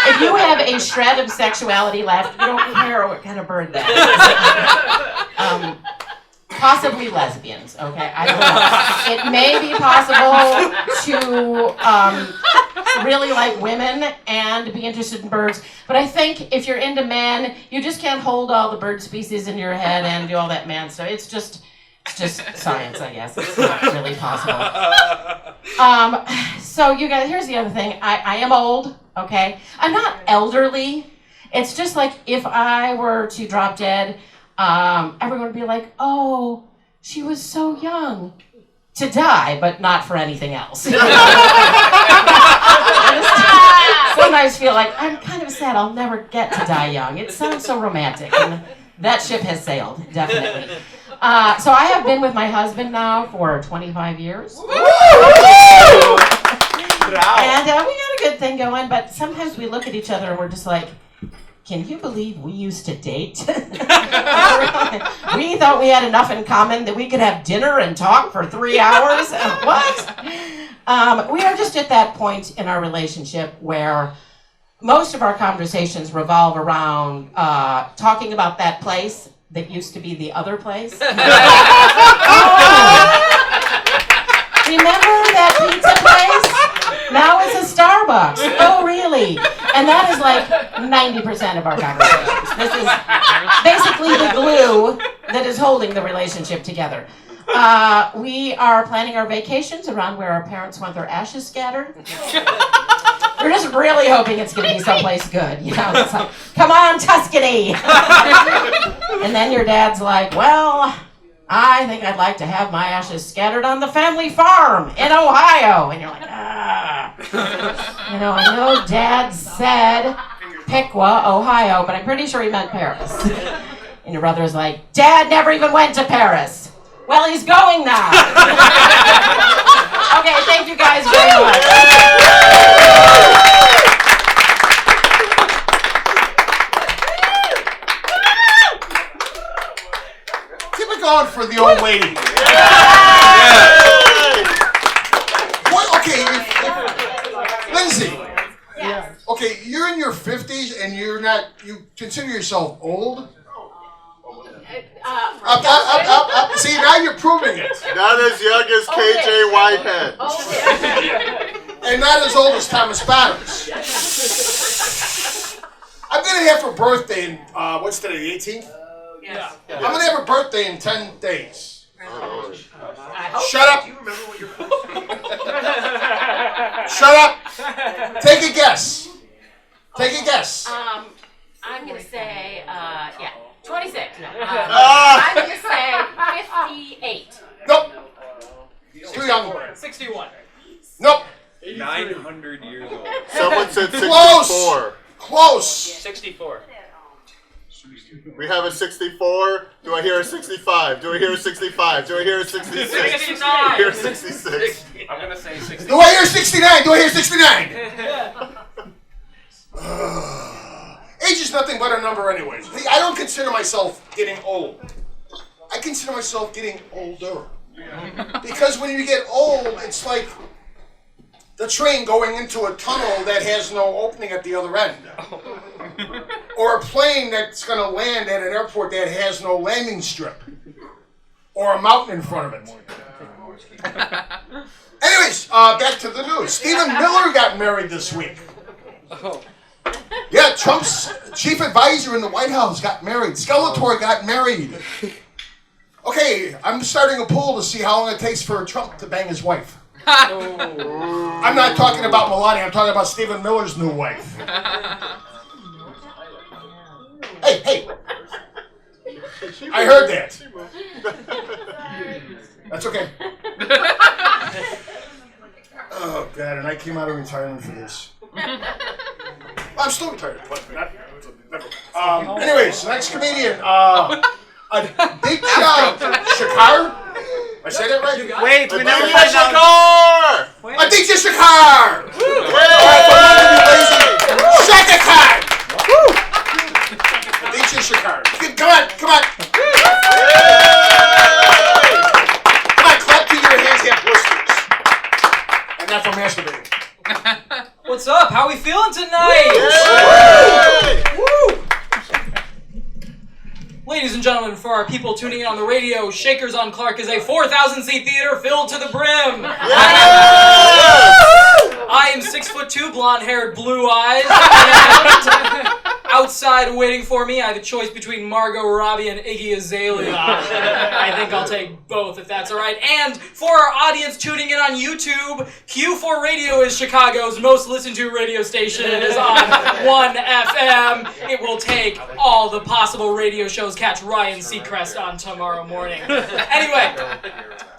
If you have a shred of sexuality left, you don't care what kind of bird that is. Possibly lesbians, okay? I don't know. It may be possible to really like women and be interested in birds, but I think if you're into men, you just can't hold all the bird species in your head and do all that man stuff. It's just science, I guess. It's not really possible. So you guys, here's the other thing. I am old, okay? I'm not elderly. It's just like if I were to drop dead, everyone would be like, "Oh, she was so young to die," but not for anything else. I sometimes feel like I'm kind of sad I'll never get to die young. It sounds so romantic, and that ship has sailed, definitely. So I have been with my husband now for 25 years. And we got a good thing going, but sometimes we look at each other and we're just like, "Can you believe we used to date?" We thought we had enough in common that we could have dinner and talk for 3 hours. What? We are just at that point in our relationship where most of our conversations revolve around talking about that place that used to be the other place. Oh, remember that pizza place? Now it's a Starbucks. Oh, really? And that is like 90% of our conversations. This is basically the glue that is holding the relationship together. We are planning our vacations around where our parents want their ashes scattered. We're just really hoping it's going to be someplace good. You know, it's like, "Come on, Tuscany." And then your dad's like, "Well, I think I'd like to have my ashes scattered on the family farm in Ohio." And you're like, "Ah." You know, I know Dad said Piqua, Ohio, but I'm pretty sure he meant Paris. And your brother's like, "Dad never even went to Paris." Well, he's going now. Okay, thank you guys very much.
Keep it going for the old lady. What, okay, Lindsay.
Yes.
Okay, you're in your 50s and you consider yourself old? Up. See, now you're proving it.
Not as young as KJ Whitehead.
And not as old as Thomas Batters. I'm going to have a birthday in, what's today, the 18th?
Yeah.
I'm going to have a birthday in 10 days. Shut up. Shut up. Take a guess. Take a guess.
I'm going to say, 26. No. I'm going to say 58.
Nope. Too young.
61.
Nope.
900 years old.
Someone said 64.
Close. Close.
64.
We have a 64. Do I hear a 65? Do I hear a 65? Do I hear a 66?
69.
I hear 66.
I'm gonna say 69.
Do I hear 69? Do I hear 69? Age is nothing but a number anyways. I don't consider myself getting old. I consider myself getting older. Because when you get old, it's like the train going into a tunnel that has no opening at the other end. Or a plane that's going to land at an airport that has no landing strip. Or a mountain in front of it. Anyways, back to the news. Stephen Miller got married this week. Yeah, Trump's chief advisor in the White House got married. Skeletor got married. Okay, I'm starting a poll to see how long it takes for Trump to bang his wife. I'm not talking about Melania, I'm talking about Stephen Miller's new wife. Hey! I heard that. That's okay. Oh, God, and I came out of retirement for this. I'm still retired, but not... anyways, next comedian, Aditya Shekhar. I say that right?
Wait, we never
Aditya Shekhar!
Aditya Shekhar! Shekhar! Aditya Shekhar. Come on! Come on, clap to your hands have blisters. And not for masturbating.
What's up? How we feeling tonight? Woo! Ladies and gentlemen, for our people tuning in on the radio, Shakers on Clark is a 4,000-seat theater filled to the brim. I am 6'2", blonde-haired, blue eyes. And outside waiting for me, I have a choice between Margot Robbie and Iggy Azalea. I think I'll take both, if that's all right. And for our audience tuning in on YouTube, Q4 Radio is Chicago's most listened to radio station. It is on 1FM. It will take all the possible radio shows. Catch Ryan Seacrest on tomorrow morning.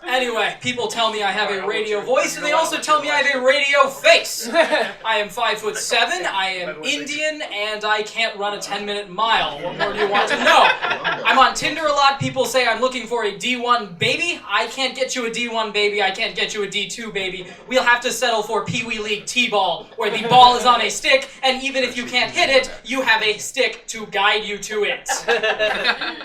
Anyway, people tell me I have a radio voice, and they also tell me I have a radio face. I am 5'7", I am Indian, and I can't run a 10-minute mile. What more do you want to know? I'm on Tinder a lot. People say I'm looking for a D1 baby. I can't get you a D1 baby. I can't get you a D2 baby. We'll have to settle for Pee Wee League T-ball, where the ball is on a stick, and even if you can't hit it, you have a stick to guide you to it.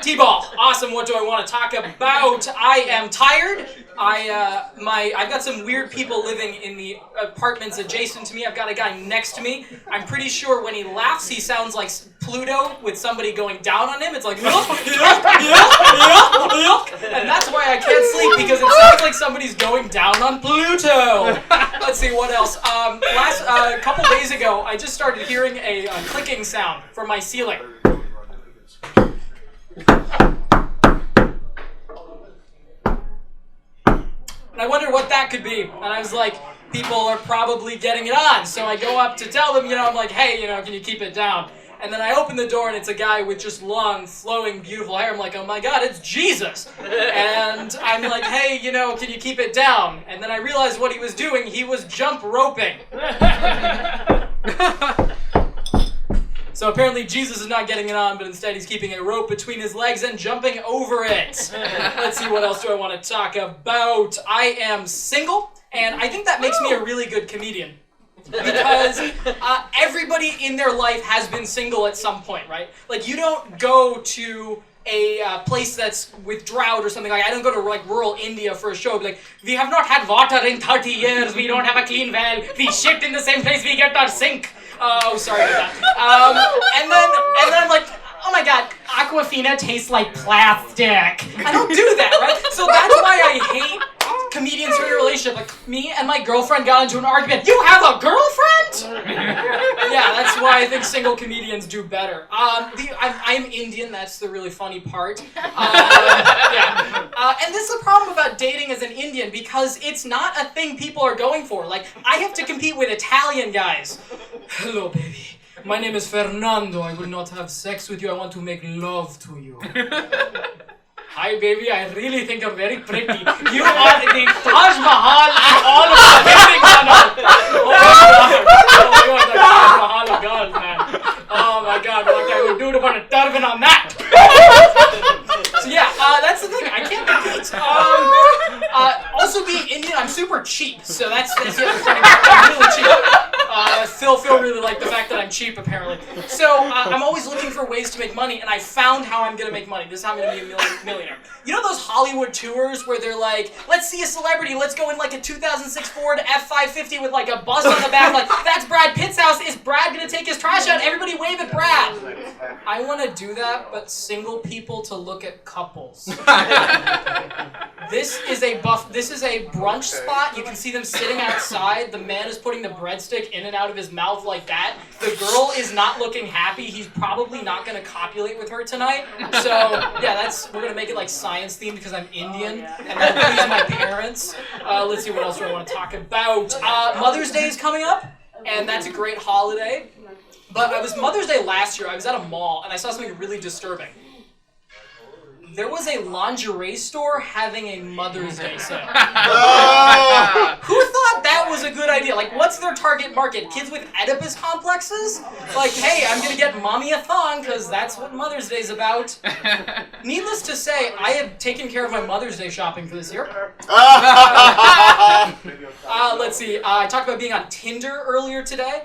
T-ball. Awesome. What do I want to talk about? I am tired. I've got some weird people living in the apartments adjacent to me. I've got a guy next to me. I'm pretty sure when he laughs, he sounds like Pluto with somebody going down on him. It's like, and that's why I can't sleep, because it sounds like somebody's going down on Pluto. Let's see, what else? A couple days ago, I just started hearing a clicking sound from my ceiling. And I wondered what that could be. And I was like, people are probably getting it on. So I go up to tell them, I'm like, hey, can you keep it down? And then I open the door and it's a guy with just long, flowing, beautiful hair. I'm like, oh my God, it's Jesus. And I'm like, hey, can you keep it down? And then I realized what he was doing. He was jump roping. So apparently Jesus is not getting it on, but instead he's keeping a rope between his legs and jumping over it. Let's see, what else do I want to talk about? I am single, and I think that makes me a really good comedian. Because everybody in their life has been single at some point, right? Like, you don't go to a place that's with drought or something. Like, I don't go to rural India for a show. Like, we have not had water in 30 years. We don't have a clean well. We shit in the same place we get our sink. Oh, sorry about that. And then I'm like, oh my God, Aquafina tastes like plastic. I don't do that, right? So that's why I hate comedians who are in a relationship. Like, me and my girlfriend got into an argument. You have a girlfriend? Yeah, that's why I think single comedians do better. I'm Indian. That's the really funny part. And this is the problem about dating as an Indian, because it's not a thing people are going for. Like, I have to compete with Italian guys. Hello, baby. My name is Fernando. I will not have sex with you. I want to make love to you. Hi, baby. I really think you're very pretty. You are the Taj Mahal of all of the wedding honor. Oh my God, the Taj Mahal of girls, man. Phil really liked the fact that I'm cheap, apparently. So I'm always looking for ways to make money, and I found how I'm gonna make money. This is how I'm gonna be a millionaire. You know those Hollywood tours where they're like, let's see a celebrity, let's go in like a 2006 Ford F550 with like a bus on the back, like, that's Brad Pitt's house, is Brad gonna take his trash out? Everybody wave at Brad. I wanna do that, but single people to look at couples. This is a brunch spot. You can see them sitting outside. The man is putting the breadstick in and out of his mouth like that. The girl is not looking happy. He's probably not going to copulate with her tonight. So, yeah, we're going to make it like science themed because I'm Indian and that'll please my parents. Let's see what else do I want to talk about. Mother's Day is coming up, and that's a great holiday. But it was Mother's Day last year. I was at a mall, and I saw something really disturbing. There was a lingerie store having a Mother's Day sale. Who thought that was a good idea? Like, what's their target market? Kids with Oedipus complexes? Like, hey, I'm gonna get mommy a thong because that's what Mother's Day's about. Needless to say, I have taken care of my Mother's Day shopping for this year. Let's see. I talked about being on Tinder earlier today.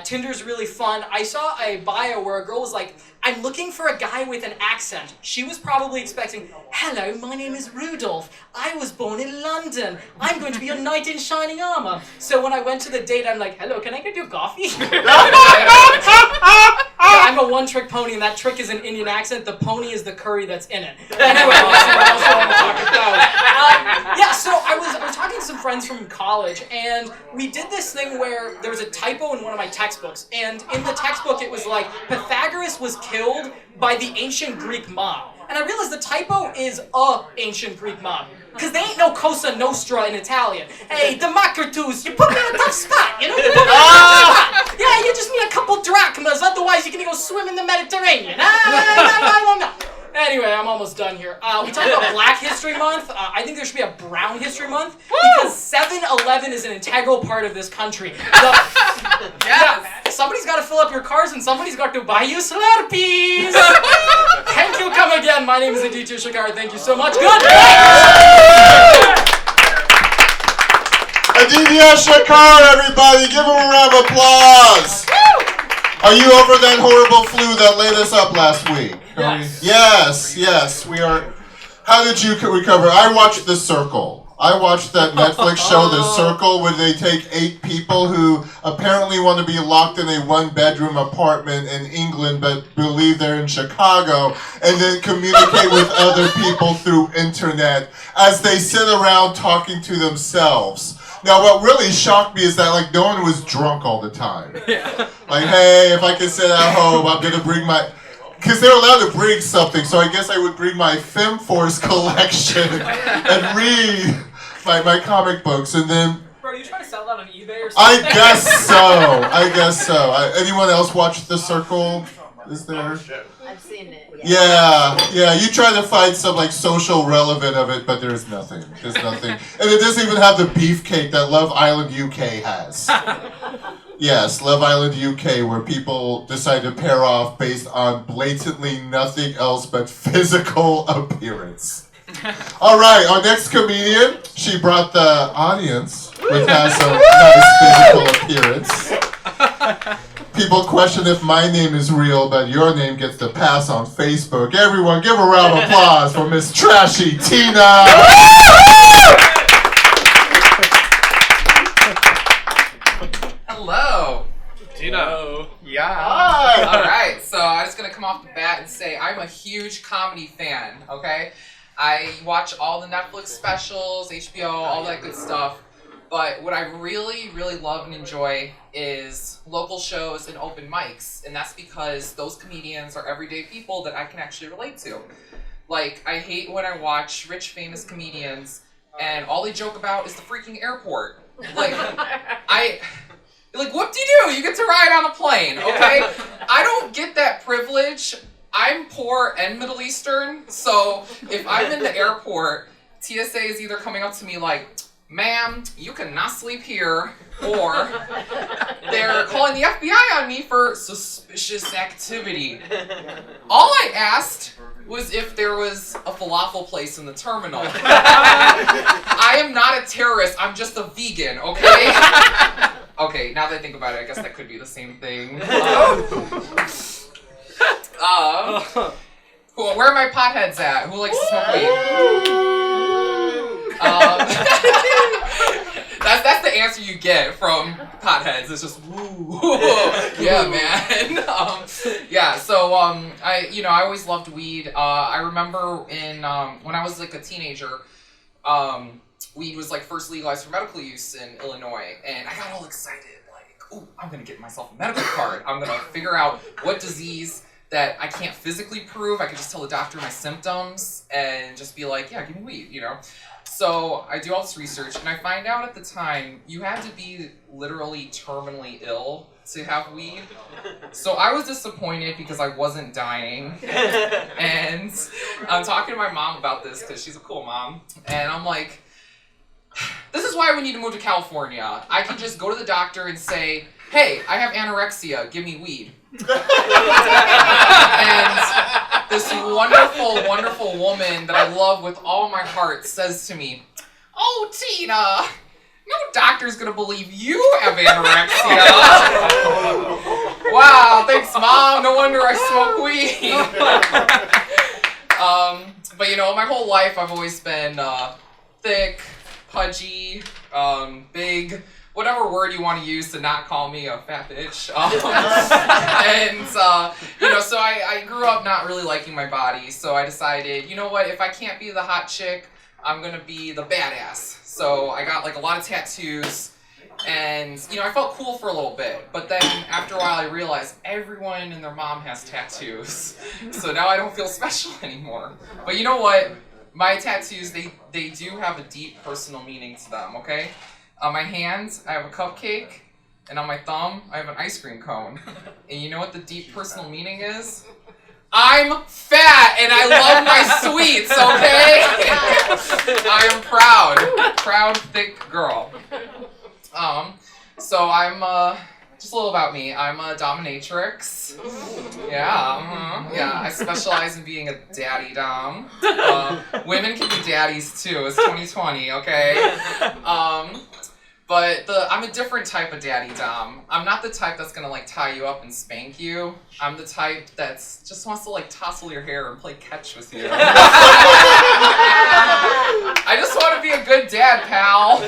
Tinder's really fun. I saw a bio where a girl was like, I'm looking for a guy with an accent. She was probably expecting, hello, my name is Rudolph. I was born in London. I'm going to be a knight in shining armor. So when I went to the date, I'm like, hello, can I get you coffee? Yeah, I'm a one-trick pony, and that trick is an Indian accent. The pony is the curry that's in it. Anyway, let's see what else I want to talk about. Yeah, so I was talking to some friends from college, and we did this thing where there was a typo in one of my textbooks, and in the textbook it was like, Pythagoras was killed by the ancient Greek mob. And I realized the typo is a ancient Greek mob. Because there ain't no Cosa Nostra in Italian. Hey, Democritus, you put me in a tough spot, you know? You put me in a tough spot. Yeah, you just need a couple drachmas, otherwise you're gonna go swim in the Mediterranean. I don't know. Anyway, I'm almost done here. We talked about Black History Month. I think there should be a Brown History Month because 7-Eleven is an integral part of this country. Yeah, somebody's got to fill up your cars and somebody's got to buy you Slurpees. Thank you, come again. My name is Aditya Shekhar. Thank you so much. Good night.
Aditya Shekhar, everybody, give him a round of applause. Are you over that horrible flu that laid us up last week? Yes, we are. How did you recover? I watched The Circle. I watched that Netflix show, The Circle, where they take 8 people who apparently want to be locked in a 1-bedroom apartment in England, but believe they're in Chicago, and then communicate with other people through internet as they sit around talking to themselves. Now, what really shocked me is that, like, no one was drunk all the time. Like, hey, if I can sit at home, I'm going to bring my... Because they're allowed to bring something, so I guess I would bring my FemForce collection and read my comic books, and then...
Bro, are you trying to sell that on eBay or something?
I guess so. Anyone else watch The Circle? Is there?
I've seen it.
Yeah. You try to find some like social relevant of it, but there's nothing. And it doesn't even have the beefcake that Love Island UK has. Yes, Love Island UK, where people decide to pair off based on blatantly nothing else but physical appearance. All right, our next comedian, she brought the audience, which has a nice physical appearance. People question if my name is real, but your name gets the pass on Facebook. Everyone, give a round of applause for Miss Trashy Tina.
Hello.
Tina.
Yeah.
Hi.
All right. So I'm just gonna come off the bat and say I'm a huge comedy fan. Okay. I watch all the Netflix specials, HBO, all that good stuff. But what I really, really love and enjoy is local shows and open mics. And that's because those comedians are everyday people that I can actually relate to. Like, I hate when I watch rich, famous comedians and all they joke about is the freaking airport. Like, whoop-de-doo, you get to ride on a plane, okay? I don't get that privilege. I'm poor and Middle Eastern, so if I'm in the airport, TSA is either coming up to me like, ma'am, you cannot sleep here, or they're calling the FBI on me for suspicious activity. All I asked was if there was a falafel place in the terminal. I am not a terrorist, I'm just a vegan, okay? Okay, now that I think about it, I guess that could be the same thing. Where are my potheads at? Who likes to smoke weed? That's the answer you get from potheads. It's just woo, yeah, man. I always loved weed. I remember when I was like a teenager, weed was like first legalized for medical use in Illinois, and I got all excited, like, ooh, I'm gonna get myself a medical card. I'm gonna figure out what disease that I can't physically prove. I could just tell the doctor my symptoms and just be like, yeah, give me weed, you know? So I do all this research, and I find out at the time you had to be literally terminally ill to have weed. So I was disappointed because I wasn't dying. And I'm talking to my mom about this because she's a cool mom. And I'm like, this is why we need to move to California. I can just go to the doctor and say, hey, I have anorexia, give me weed. And this wonderful, wonderful woman that I love with all my heart says to me, oh, Tina, no doctor's gonna believe you have anorexia. Wow, thanks, Mom. No wonder I smoke weed. But you know, my whole life I've always been thick, pudgy, big, whatever word you want to use to not call me a fat bitch. So I grew up not really liking my body, so I decided, you know what, if I can't be the hot chick, I'm gonna be the badass. So I got like a lot of tattoos, and you know, I felt cool for a little bit, but then after a while I realized everyone and their mom has tattoos, so now I don't feel special anymore. But you know what, my tattoos, they do have a deep personal meaning to them, okay? On my hands, I have a cupcake, and on my thumb, I have an ice cream cone. And you know what the deep personal meaning is? I'm fat, and I love my sweets, okay? I am proud, thick girl. So I'm, just a little about me. I'm a dominatrix. Yeah, I specialize in being a daddy dom. Women can be daddies too, it's 2020, okay? But I'm a different type of daddy dom. I'm not the type that's gonna like tie you up and spank you. I'm the type that's just wants to like tousle your hair and play catch with you. I just want to be a good dad, pal.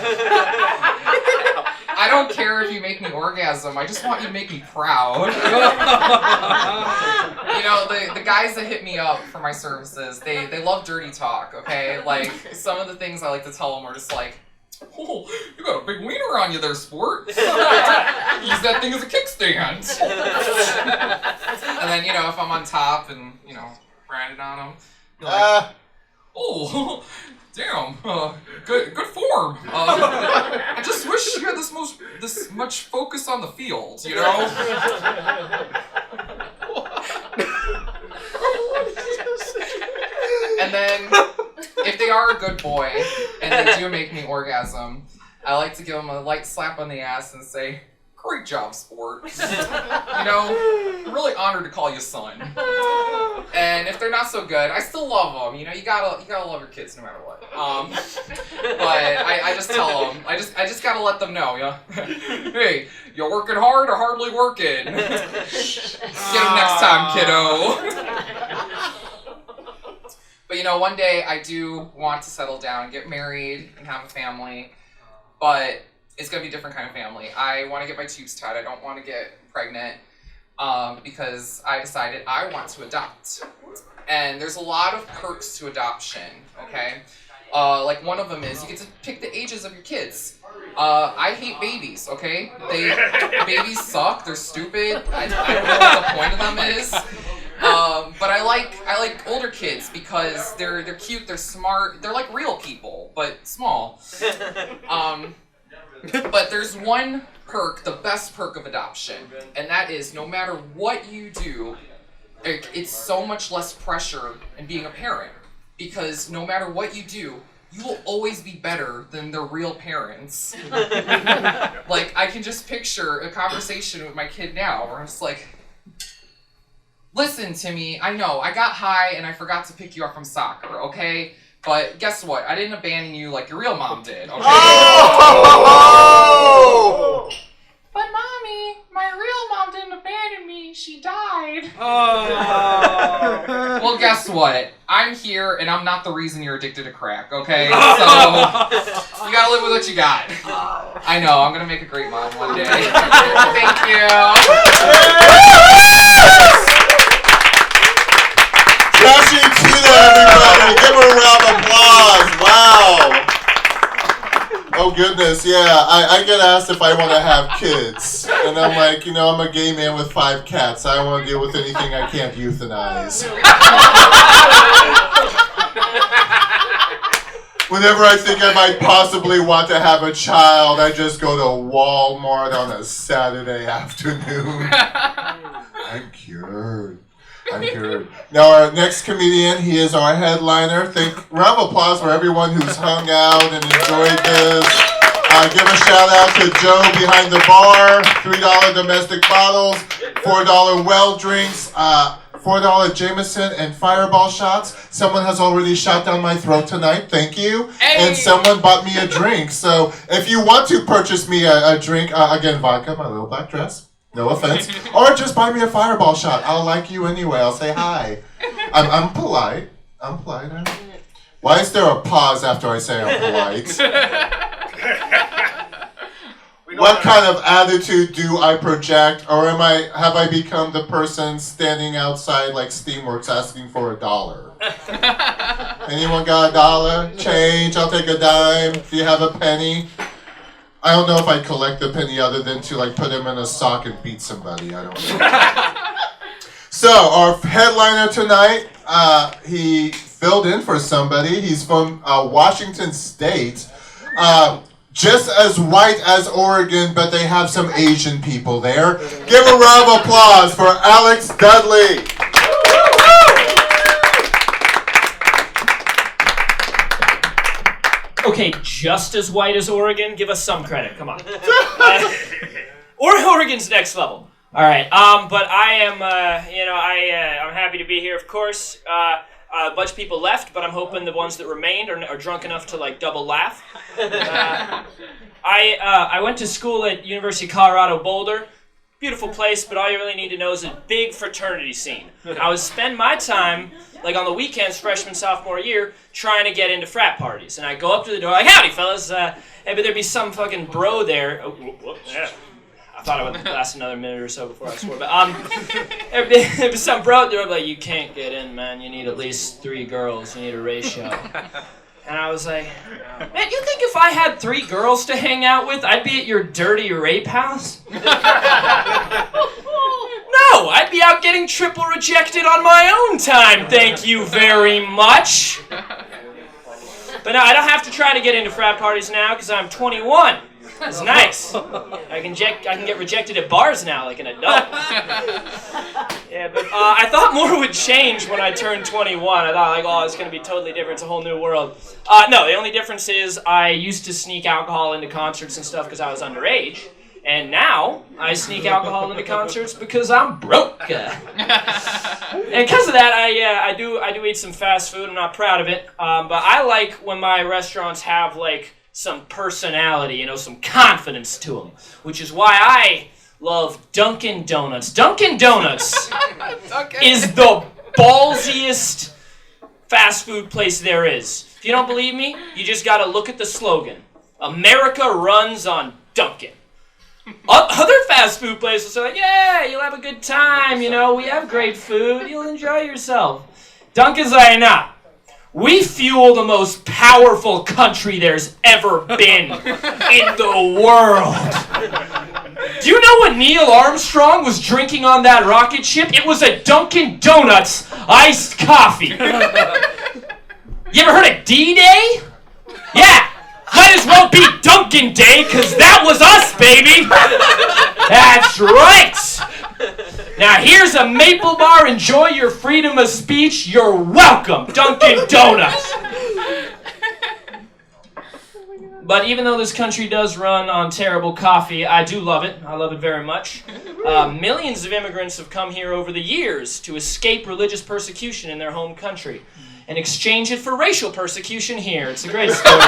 I don't care if you make me orgasm. I just want you to make me proud. You know, the guys that hit me up for my services, they love dirty talk, okay? Like, some of the things I like to tell them are just like, oh, you got a big wiener on you there, sport. Use that thing as a kickstand. And then, you know, if I'm on top and, you know, grinding on them, you're like, oh, damn, good form. I just wish you had this much focus on the field, you know? And then, if they are a good boy, and they do make me orgasm, I like to give them a light slap on the ass and say, great job, sport. You know, I'm really honored to call you son. And if they're not so good, I still love them. You know, you gotta love your kids no matter what. But I just tell them, I just gotta let them know, you know, hey, you're working hard or hardly working? Get them next time, kiddo. But you know, one day I do want to settle down, get married, and have a family, but it's gonna be a different kind of family. I want to get my tubes tied. I don't want to get pregnant because I decided I want to adopt. And there's a lot of perks to adoption, okay? Like one of them is you get to pick the ages of your kids. I hate babies, okay? Babies suck, they're stupid. I don't know what the point of them is. But I like older kids because they're cute, they're smart, they're like real people, but small. But there's one perk, the best perk of adoption, and that is no matter what you do, it's so much less pressure in being a parent. Because no matter what you do, you will always be better than their real parents. Like, I can just picture a conversation with my kid now where I'm just like, listen, Timmy, I know, I got high and I forgot to pick you up from soccer, okay? But guess what? I didn't abandon you like your real mom did, okay? Oh! she died.
Oh.
Well, guess what? I'm here, and I'm not the reason you're addicted to crack, okay? So, you gotta live with what you got. I know, I'm gonna make a great mom one day. Thank you.
Trashy Tina, everybody! Give her a round of applause! Wow! Oh goodness, yeah. I get asked if I want to have kids. And I'm like, I'm a gay man with 5 cats. I don't want to deal with anything I can't euthanize. Whenever I think I might possibly want to have a child, I just go to Walmart on a Saturday afternoon. I'm cured. Now our next comedian, he is our headliner. Round of applause for everyone who's hung out and enjoyed this. Give a shout out to Joe behind the bar. $3 domestic bottles, $4 well drinks, $4 Jameson and Fireball shots. Someone has already shot down my throat tonight. Thank you.
Hey.
And someone bought me a drink. So if you want to purchase me a drink, again, vodka, my little black dress. No offense. Or just buy me a Fireball shot. I'll like you anyway. I'll say hi. I'm polite. Why is there a pause after I say I'm polite? What kind of attitude do I project? Or have I become the person standing outside like Steamworks asking for $1? Anyone got $1? Change, I'll take a dime. Do you have a penny? I don't know if I'd collect the penny other than to put him in a sock and beat somebody. I don't know. So our headliner tonight, he filled in for somebody. He's from Washington State. Just as white as Oregon, but they have some Asian people there. Give a round of applause for Alex Dudley.
Okay, just as white as Oregon? Give us some credit, come on. Or Oregon's next level. All right, but I am, I'm happy to be here, of course. A bunch of people left, but I'm hoping the ones that remained are drunk enough to double laugh. I went to school at University of Colorado Boulder. Beautiful place, but all you really need to know is a big fraternity scene. I would spend my time, on the weekends, freshman, sophomore year, trying to get into frat parties. And I go up to the door howdy, fellas. But there'd be some fucking bro there. Oh, whoops. Yeah. I thought I would last another minute or so before I swore. But there'd be some bro there. Like, you can't get in, man. You need at least 3 girls. You need a ratio. And I was like, man, you think if I had 3 girls to hang out with, I'd be at your dirty rape house? No, I'd be out getting triple rejected on my own time, thank you very much. But no, I don't have to try to get into frat parties now because I'm 21. It's nice. I can get rejected at bars now like an adult. Yeah, but I thought more would change when I turned 21. I thought, it's going to be totally different. It's a whole new world. No, the only difference is I used to sneak alcohol into concerts and stuff because I was underage. And now I sneak alcohol into concerts because I'm broke. And because of that, I do eat some fast food. I'm not proud of it. But I like when my restaurants have some personality, some confidence to them, which is why I love Dunkin' Donuts. Dunkin' Donuts is the ballsiest fast food place there is. If you don't believe me, you just gotta look at the slogan. America runs on Dunkin'. Other fast food places are like, yeah, you'll have a good time, we have great food, you'll enjoy yourself. Dunkin's like, nah. We fuel the most powerful country there's ever been in the world. Do you know when Neil Armstrong was drinking on that rocket ship? It was a Dunkin' Donuts iced coffee. You ever heard of D-Day? Yeah, might as well be Dunkin' Day, because that was us, baby. That's right. Now here's a maple bar. Enjoy your freedom of speech. You're welcome, Dunkin' Donuts. But even though this country does run on terrible coffee, I do love it. I love it very much. Millions of immigrants have come here over the years to escape religious persecution in their home country and exchange it for racial persecution here. It's a great story.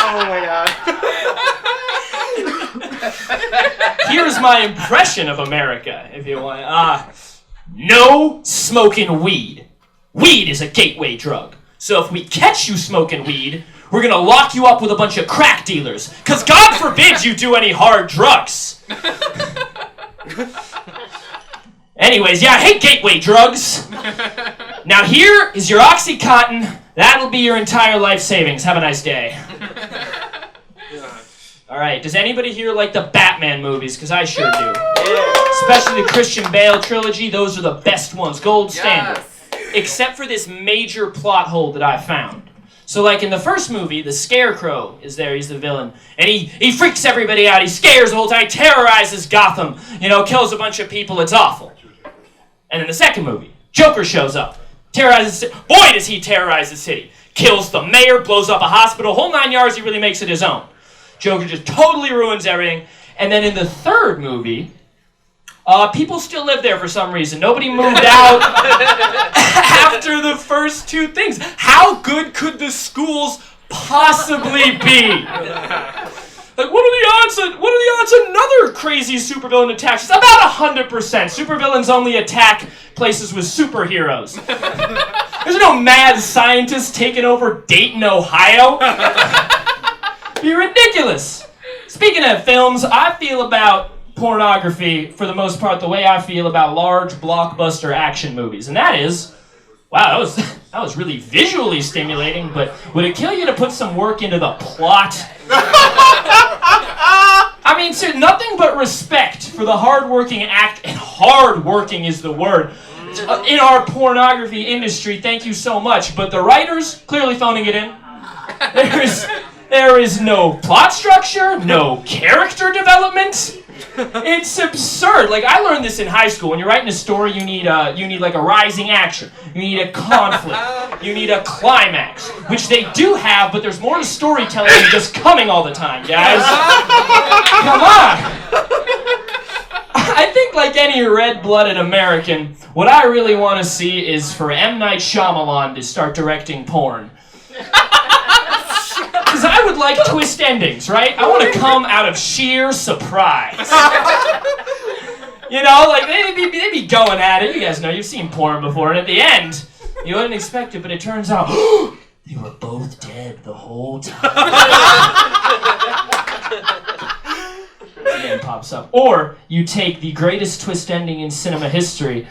Oh my God.
Here's my impression of America, if you want. No smoking weed. Weed is a gateway drug. So if we catch you smoking weed, we're gonna lock you up with a bunch of crack dealers. Cause God forbid you do any hard drugs. Anyways, yeah, I hate gateway drugs. Now here is your Oxycontin. That'll be your entire life savings. Have a nice day. Alright, does anybody here like the Batman movies? Because I sure do. Especially the Christian Bale trilogy. Those are the best ones. Gold standard. Except for this major plot hole that I found. So like in the first movie, the Scarecrow is there, he's the villain. And he freaks everybody out, he scares the whole time, he terrorizes Gotham, kills a bunch of people, it's awful. And in the second movie, Joker shows up, terrorizes, boy does he terrorize the city. Kills the mayor, blows up a hospital, whole 9 yards, he really makes it his own. Joker just totally ruins everything. And then in the third movie, people still live there for some reason. Nobody moved out after the first two things. How good could the schools possibly be? Like, what are the odds another crazy supervillain attacks? It's about 100%. Supervillains only attack places with superheroes. There's no mad scientist taking over Dayton, Ohio. Be ridiculous. Speaking of films, I feel about pornography, for the most part, the way I feel about large blockbuster action movies. And that is, wow, that was really visually stimulating, but would it kill you to put some work into the plot? I mean, nothing but respect for the hardworking and hardworking is the word, in our pornography industry. Thank you so much. But the writers, clearly phoning it in. There is no plot structure, no character development. It's absurd. Like, I learned this in high school. When you're writing a story, you need like a rising action. You need a conflict. You need a climax, which they do have, but there's more to storytelling than just coming all the time, guys. Come on. I think like any red-blooded American, what I really want to see is for M. Night Shyamalan to start directing porn. Because I would like twist endings, right? I want to come out of sheer surprise. Like they'd be going at it. You guys know, you've seen porn before, and at the end, you wouldn't expect it, but it turns out they were both dead the whole time. The end pops up. Or you take the greatest twist ending in cinema history.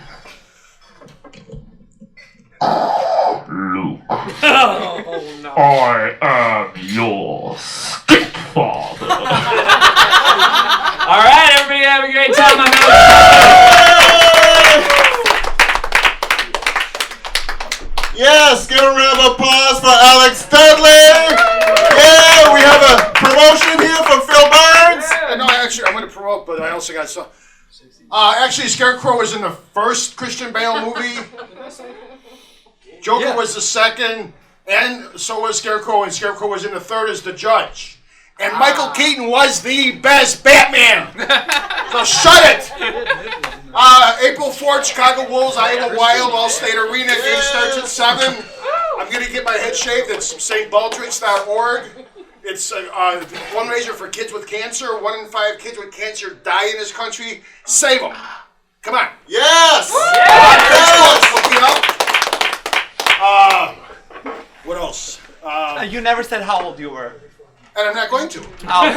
Luke, I am your stepfather. All right, everybody, have a great time. I'm out.
Yes, give a round of applause for Alex Dudley. Yeah, we have a promotion here from Phil Burns.
No, actually, I'm going to promote, but I also got some. Actually, Scarecrow was in the first Christian Bale movie. Joker was the second, and so was Scarecrow, and Scarecrow was in the third as the judge. And Michael Keaton was the best Batman. So shut it. April 4th, Chicago Wolves, Iowa Wild, All-State Arena. Game starts at 7. I'm going to get my head shaved at stbaldricks.org. It's a fundraiser for kids with cancer. 1 in 5 kids with cancer die in this country. Save them. Come on.
Yes.
Look me up. What else?
You never said how old you were.
And I'm not going to.
Oh,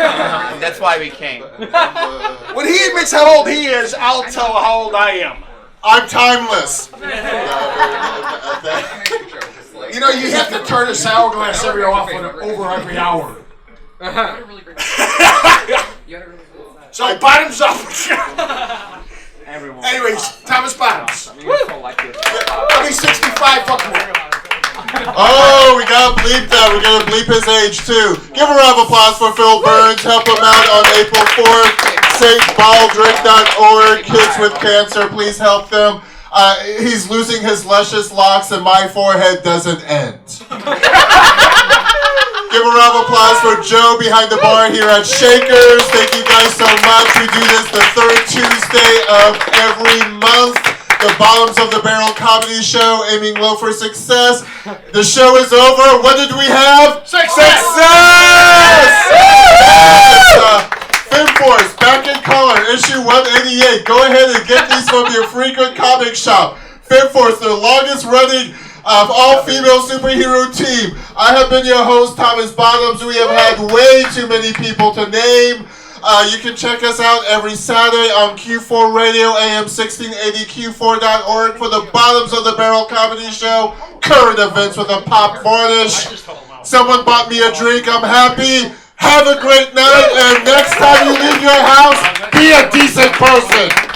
that's why we came.
When he admits how old he is, I'll tell how old I am.
I'm timeless.
You have to turn a hourglass over every hour. So bottoms up. Anyways, Thomas Bottoms. I'll be 65 fucking more.
Oh, we gotta bleep that. We're gonna bleep his age too. Give a round of applause for Phil Burns. Help him out on April 4th. stbaldrick.org. Kids with cancer, please help them. He's losing his luscious locks and my forehead doesn't end. Give a round of applause for Joe behind the bar here at Shakers. Thank you guys so much. We do this the third Tuesday of every month. The Bottoms of the Barrel comedy show, aiming low for success. The show is over. What did we have?
Success!
Success! Yes! FinForce, back in color, issue 188. Go ahead and get these from your frequent comic shop. FinForce, the longest running all-female superhero team. I have been your host, Thomas Bottoms. We have had way too many people to name. You can check us out every Saturday on Q4 Radio, AM 1680, Q4.org for the Bottoms of the Barrel Comedy Show. Current events with a pop varnish. Someone bought me a drink. I'm happy. Have a great night, and next time you leave your house, be a decent person.